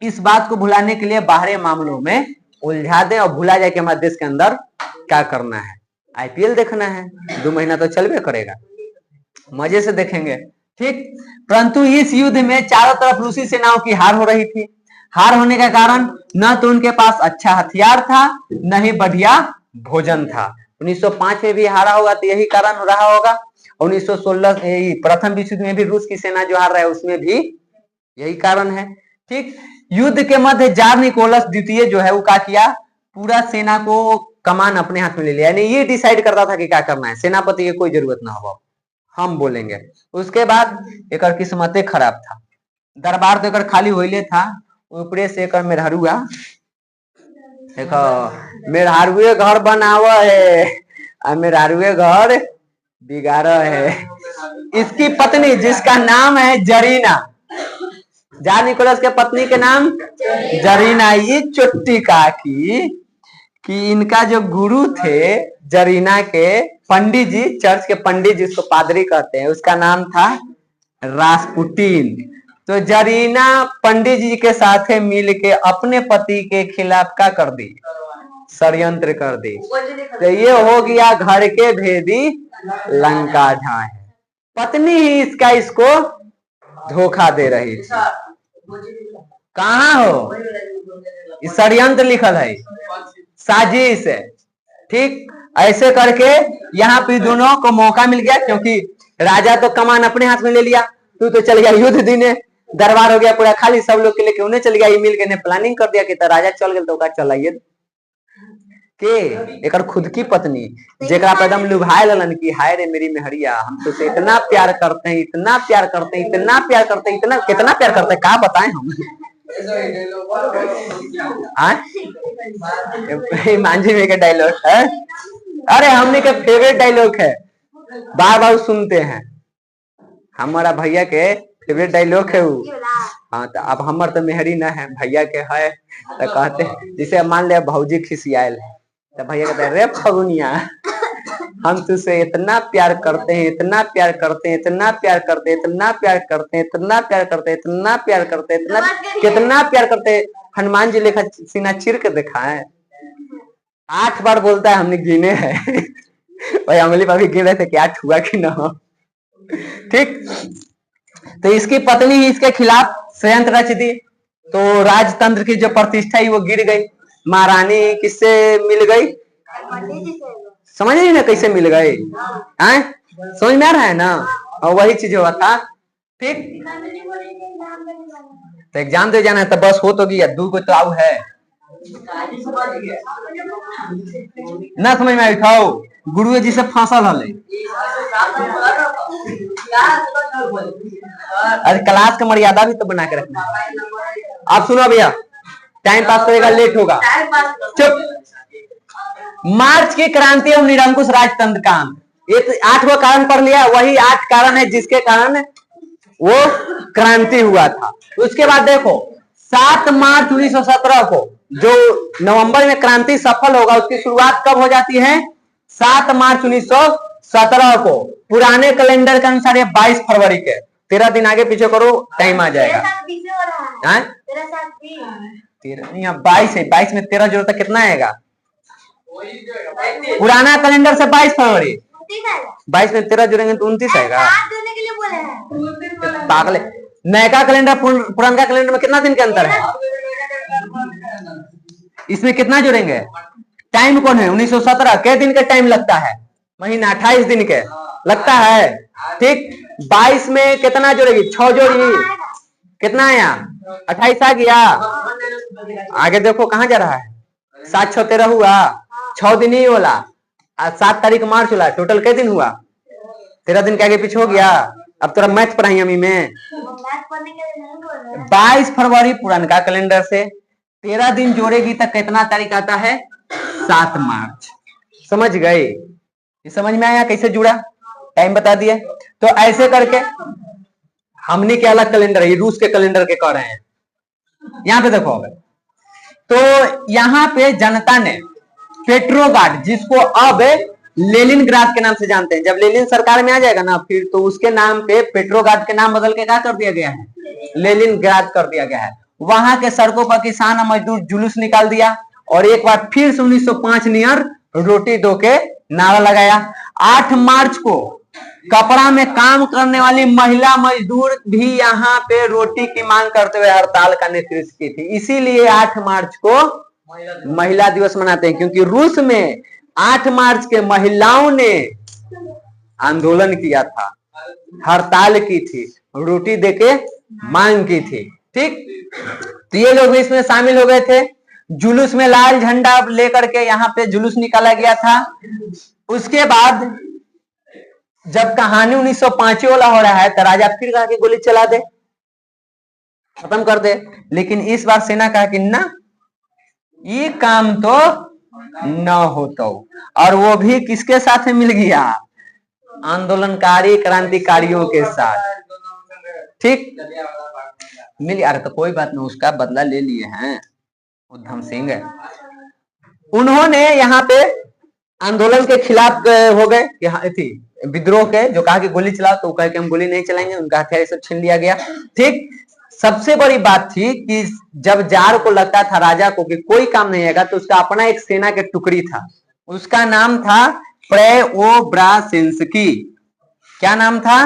[SPEAKER 1] इस बात को भुलाने के लिए बाहरी मामलों में उलझा दे और भुला जाए कि हमारे देश के अंदर क्या करना है, आईपीएल देखना है, 2 महीना तो चलबे करेगा, मजे से देखेंगे। ठीक, परंतु इस युद्ध में चारों तरफ रूसी सेनाओं की हार हो रही थी। हार होने का कारण न तो उनके पास अच्छा हथियार था, न ही बढ़िया भोजन था। 1905 में भी हारा होगा तो यही कारण रहा होगा। 1916 प्रथम विश्व युद्ध में भी रूस की सेना जो हार रहा है उसमें भी यही कारण है। ठीक, युद्ध के मध्य जार निकोलस द्वितीय जो है वो क्या किया, पूरा सेना को कमान अपने हाथ में ले लिया, यानी ये डिसाइड करता था कि क्या करना है, सेनापति की कोई जरूरत ना हो, हम बोलेंगे। उसके बाद एक किस्मते खराब था, दरबार तो एक खाली होइले था, ऊपरे से एक मेहरुआ, देखो मेहरुए घर बनाव है और मेहरुए घर बिगाड़ है। इसकी पत्नी जिसका नाम है जरीना, जार निकोलस के पत्नी के नाम जरीना, ये चुट्टी का कि इनका जो गुरु थे जरीना के, पंडित जी, चर्च के पंडित जिसको पादरी कहते हैं, उसका नाम था रासपुटीन। तो जरीना पंडित जी के साथ मिल के अपने पति के खिलाफ क्या कर दी, षड्यंत्र कर दी। तो ये हो गया घर के भेदी लंका ढाए। पत्नी ही इसको धोखा दे रही थी। कहाँ हो, षड्यंत्र लिखल है, साजिश है। ठीक, ऐसे करके यहाँ पे दोनों को मौका मिल गया, क्योंकि राजा तो कमान अपने हाथ में ले लिया, तू तो चल गया युद्ध दिने, दरबार हो गया पूरा खाली, सब लोग के लेके उन्हें चल गया, मिल के ने प्लानिंग कर दिया कि राजा चल गया तो चलाइए के एक खुद की पत्नी जेकरा पे एकदम लुभाए ललन की हाय रे मेरी मेहरिया, हम तुझसे इतना प्यार करते हैं, इतना प्यार करते हैं, इतना प्यार करते हैं, इतना कितना प्यार करते हैं, क्या बताएं हम। मांझी में का डायलॉग है, अरे हमने के फेवरेट डायलॉग है, बार बार सुनते हैं, हमारा भैया के फेवरेट डायलॉग है वो। हाँ, तो अब हमार तो मेहरी ना है, भैया के है तो कहते हैं, जिसे मान ले भौजी खिसियाल है तो भैया कहते हैं रे फगुनिया, हम तुझसे इतना प्यार करते हैं, इतना प्यार करते हैं, इतना प्यार करते हैं, इतना प्यार करते हैं, इतना प्यार करते हैं, इतना प्यार करते हैं, इतना कितना प्यार करते हैं, हनुमान जी लेखा सीना चिर के देखा है, 8 बार बोलता है, हमने गिने हैं। भाई अंगुली पर भी गिन रहे थे कि 8 हुआ कि ना। ठीक, तो इसकी पत्नी ही इसके खिलाफ षड्यंत्र रच दी, तो राजतंत्र की जो प्रतिष्ठा ही वो गिर गई। महारानी किससे मिल गई, समझ नहीं ना कैसे मिल गए, समझ में आ रहा है ना, और वही चीज हुआ था। ठीक, तो एग्जाम दे जाना है तो बस हो तो गया, 2 को तो आउ है ना, समझ में आई, गुरु जी से फांसल हले, अरे क्लास का मर्यादा भी तो बना के रखना। आप सुनो भैया, टाइम पास करेगा लेट होगा, चुप। मार्च की क्रांति और निरंकुश राजतंत्र का, ये 8वां कारण पढ़ लिया, वही 8 कारण है जिसके कारण वो क्रांति हुआ था। उसके बाद देखो 7 मार्च 1917 को जो नवंबर में क्रांति सफल होगा, उसकी शुरुआत कब हो जाती है, 7 मार्च 1917 को। पुराने कैलेंडर के अनुसार ये 22 फरवरी के, 13 दिन आगे पीछे करो टाइम आ जाएगा। 22 है, 22 में 13 जोड़ता कितना आएगा, पुराना कैलेंडर से 22 फरवरी, 22 में 13 जोड़ेंगे तो 29 आएगा। पागल, नया कैलेंडर पुराना कैलेंडर में कितना दिन के अंतर है, इसमें कितना जोड़ेंगे, टाइम कौन है, 1917 के दिन का टाइम लगता है, महीना 28 दिन के लगता है। ठीक, 22 में कितना जोड़ेगी, 6 जोड़ेगी, कितना आया, 28 आ गया। आगे देखो कहां जा रहा है, 7 6 13 हुआ, 6 दिन ही होला, 7 तारीख मार्च होला, टोटल कितने दिन हुआ, 13 दिन के आगे पीछे हो गया। अब तोरा मैथ पढ़ाई हमी में, 22 फरवरी पुराना कैलेंडर से 13 दिन जोड़ेगी तो कितना तारीख आता है, 7 मार्च। समझ गए, ये समझ में आया कैसे जुड़ा, टाइम बता दिए। तो ऐसे करके हमने के अलग कैलेंडर है, रूस के कैलेंडर के कह रहे हैं। यहाँ पे देखो, तो यहाँ पे जनता ने पेट्रोग्राड, जिसको अब लेनिनग्राड के नाम से जानते हैं, जब लेनिन सरकार में आ जाएगा ना फिर, तो उसके नाम पे पेट्रोग्राड के नाम बदल के क्या कर दिया गया है, लेनिनग्राड कर दिया गया है। वहां के सड़कों पर किसान और मजदूर जुलूस निकाल दिया, और एक बार फिर से 1905 नियर रोटी दो के नारा लगाया। 8 मार्च को कपड़ा में काम करने वाली महिला मजदूर भी यहाँ पे रोटी की मांग करते हुए हड़ताल का नेतृत्व की थी। इसीलिए 8 मार्च को महिला दिवस मनाते हैं, क्योंकि रूस में 8 मार्च के महिलाओं ने आंदोलन किया था, हड़ताल की थी, रोटी देके मांग की थी। ठीक, तो ये लोग भी इसमें शामिल हो गए थे। जुलूस में लाल झंडा लेकर के यहाँ पे जुलूस निकाला गया था। उसके बाद जब कहानी 1905 वाला हो रहा है तो राजा फिर कहा कि गोली चला दे, खत्म कर दे। लेकिन इस बार सेना कहा कि ना, ये काम तो न हो तो, और वो भी किसके साथ मिल गया? आंदोलनकारी क्रांतिकारियों के साथ। ठीक, मिल यार, तो कोई बात नहीं, उसका बदला ले लिए हैं उधम सिंह। उन्होंने यहाँ पे आंदोलन के खिलाफ हो गए कि हाँ थी विद्रोह के, जो कहा कि गोली चलाओ, तो कहा कि हम गोली नहीं चलाएंगे, उनका हथियार सब छीन लिया गया। ठीक, सबसे बड़ी बात थी कि जब जार को लगता था राजा को कि कोई काम नहीं आएगा, तो उसका अपना एक सेना के टुकड़ी था, उसका नाम था प्रेओब्राजेंस्की। क्या नाम था?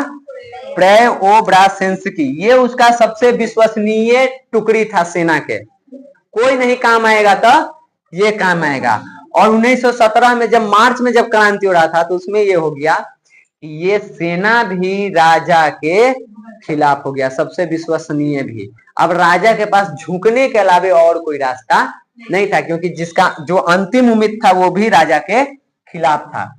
[SPEAKER 1] प्रेओब्राजेंस्की। ये उसका सबसे विश्वसनीय टुकड़ी था सेना के। कोई नहीं काम आएगा तो ये काम आएगा। और 1917 में जब मार्च में जब क्रांति हो रहा था, तो उसमें ये हो गया कि ये सेना भी राजा के खिलाफ हो गया, सबसे विश्वसनीय भी। अब राजा के पास झुकने के अलावा और कोई रास्ता नहीं था, क्योंकि जिसका जो अंतिम उम्मीद था वो भी राजा के खिलाफ था।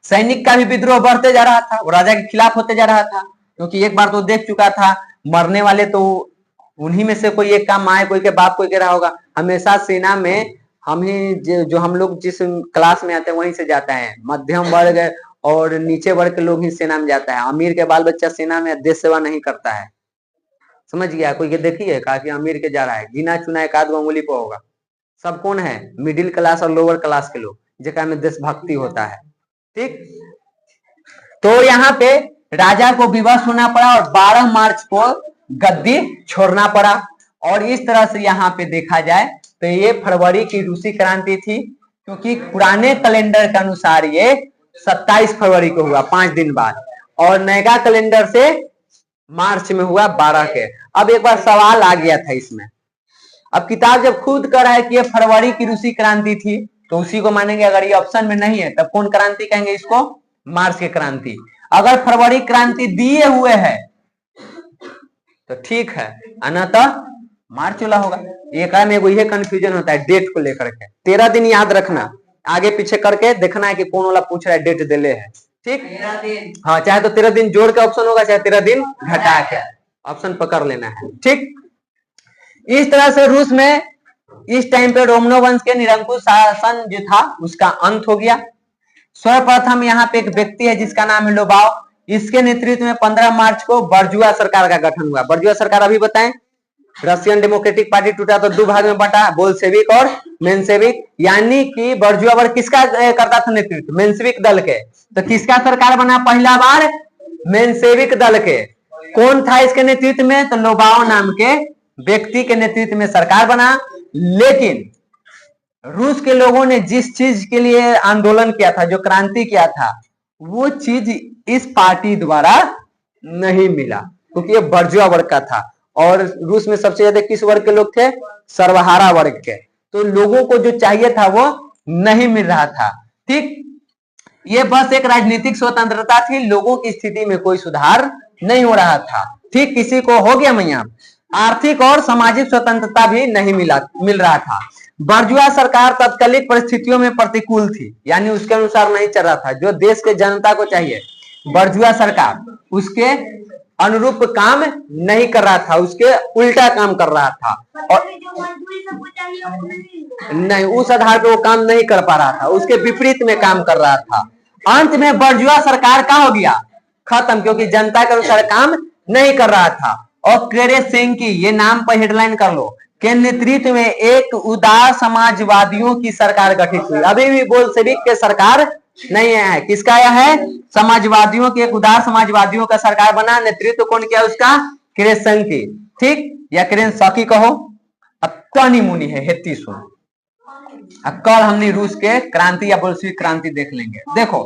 [SPEAKER 1] सैनिक का भी विद्रोह बढ़ते जा रहा था, वो राजा के खिलाफ होते जा रहा था, क्योंकि एक बार तो देख चुका था मरने वाले तो उन्हीं में से कोई एक काम आए, कोई के बाप कोई कह रहा होगा। हमेशा सेना में हम ही जो हम लोग जिस क्लास में आते हैं वहीं से जाता है, मध्यम वर्ग और नीचे वर्ग के लोग ही सेना में जाता है। अमीर के बाल बच्चा सेना में देश सेवा नहीं करता है, समझ गया? कोई देखिए कहा कि अमीर के जा रहा है, गिना चुना एक आध अंगुली पर होगा। सब कौन है? मिडिल क्लास और लोअर क्लास के लोग, जिनका में देशभक्ति होता है। ठीक, तो यहाँ पे राजा को विवश होना पड़ा और 12 मार्च को गद्दी छोड़ना पड़ा। और इस तरह से यहाँ पे देखा जाए तो ये फरवरी की रूसी क्रांति थी, क्योंकि पुराने कैलेंडर के अनुसार ये 27 फरवरी को हुआ, 5 दिन बाद, और नया कैलेंडर से मार्च में हुआ 12 के। अब एक बार सवाल आ गया था इसमें, अब किताब जब खुद कर रहा है कि ये फरवरी की रूसी क्रांति थी, तो उसी को मानेंगे। अगर ये ऑप्शन में नहीं है तब कौन क्रांति कहेंगे इसको? मार्च की क्रांति। अगर फरवरी क्रांति दिए हुए है तो ठीक है, अनता मार्च वाला होगा। एक में यही कंफ्यूजन होता है डेट को लेकर के। 13 दिन याद रखना, आगे पीछे करके देखना है कि कौन वाला पूछ रहा है, डेट दिले है। ठीक, हाँ, चाहे तो 13 दिन जोड़ के ऑप्शन होगा, चाहे 13 दिन घटा के ऑप्शन पकड़ लेना है। ठीक, इस तरह से रूस में इस टाइम पे रोमनो वंश के निरंकुश शासन जो था उसका अंत हो गया। सर्वप्रथम यहाँ पे एक व्यक्ति है जिसका नाम है लोबाव। इसके नेतृत्व में 15 मार्च को बर्जुआ सरकार का गठन हुआ। बर्जुआ सरकार अभी बताएं, रशियन डेमोक्रेटिक पार्टी टूटा तो 2 भाग में बंटा, बोल्शेविक और मेंशेविक। यानी कि बर्जुआ वर्ग किसका करता था नेतृत्व? मेंशेविक दल के। तो किसका सरकार बना पहला बार? मेंशेविक दल के। कौन था इसके नेतृत्व में? तो लोबाव नाम के व्यक्ति के नेतृत्व में सरकार बना। लेकिन रूस के लोगों ने जिस चीज के लिए आंदोलन किया था, जो क्रांति किया था, वो चीज इस पार्टी द्वारा नहीं मिला, क्योंकि ये बर्जुआ वर्ग का था। और रूस में सबसे ज्यादा किस वर्ग के लोग थे? सर्वहारा वर्ग के। तो लोगों को जो चाहिए था वो नहीं मिल रहा था। ठीक, ये बस एक राजनीतिक स्वतंत्रता थी, लोगों की स्थिति में कोई सुधार नहीं हो रहा था। ठीक, किसी को हो गया मैया। आर्थिक और सामाजिक स्वतंत्रता भी नहीं मिल रहा था। बर्जुआ सरकार तत्कालिक परिस्थितियों में प्रतिकूल थी, यानी उसके अनुसार नहीं चल रहा था। जो देश के जनता को चाहिए, बर्जुआ सरकार उसके अनुरूप काम नहीं कर रहा था, उसके उल्टा काम कर रहा था। और नहीं, उस आधार पर वो काम नहीं कर पा रहा था, उसके विपरीत में काम कर रहा था। अंत में बर्जुआ सरकार का हो गया खत्म, क्योंकि जनता के अनुसार काम नहीं कर रहा था। और केरेसेंकी, ये नाम पर हेडलाइन कर लो, के नेतृत्व में एक उदार समाजवादियों की सरकार गठित हुई। अभी भी बोल्शेविक के सरकार नहीं आया है, किसका आया है? समाजवादियों की, एक उदार समाजवादियों का सरकार बना। नेतृत्व कौन किया उसका? केरेसेंकी। ठीक, या केरेंसकी कहो, अब कौनी मुनि है हेती सुन। कल हमने रूस के क्रांति या बोल्शेविक क्रांति देख लेंगे। देखो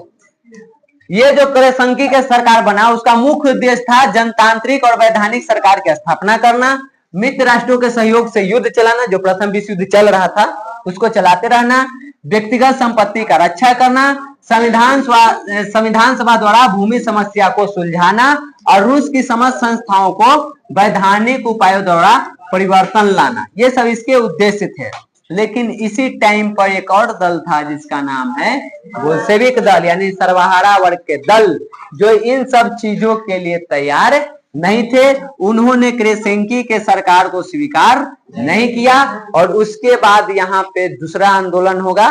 [SPEAKER 1] ये जो करेसंकी के सरकार बना उसका मुख्य उद्देश्य था जनतांत्रिक और वैधानिक सरकार की स्थापना करना, मित्र राष्ट्रों के सहयोग से युद्ध चलाना, जो प्रथम विश्व युद्ध चल रहा था उसको चलाते रहना, व्यक्तिगत संपत्ति का रक्षा करना, संविधान सभा द्वारा भूमि समस्या को सुलझाना और रूस की समस्त संस्थाओं को वैधानिक उपायों द्वारा परिवर्तन लाना, ये सब इसके उद्देश्य थे। लेकिन इसी टाइम पर एक और दल था जिसका नाम है बोल्शेविक दल, यानी सर्वहारा वर्ग के दल, जो इन सब चीजों के लिए तैयार नहीं थे। उन्होंने करेसेंकी के सरकार को स्वीकार नहीं किया और उसके बाद यहाँ पे दूसरा आंदोलन होगा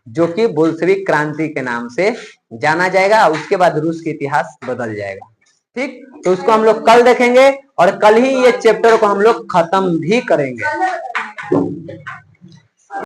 [SPEAKER 1] जो कि बोल्शेविक क्रांति के नाम से जाना जाएगा। उसके बाद रूस का इतिहास बदल जाएगा। ठीक, तो उसको हम लोग कल देखेंगे और कल ही ये चैप्टर को हम लोग खत्म भी करेंगे।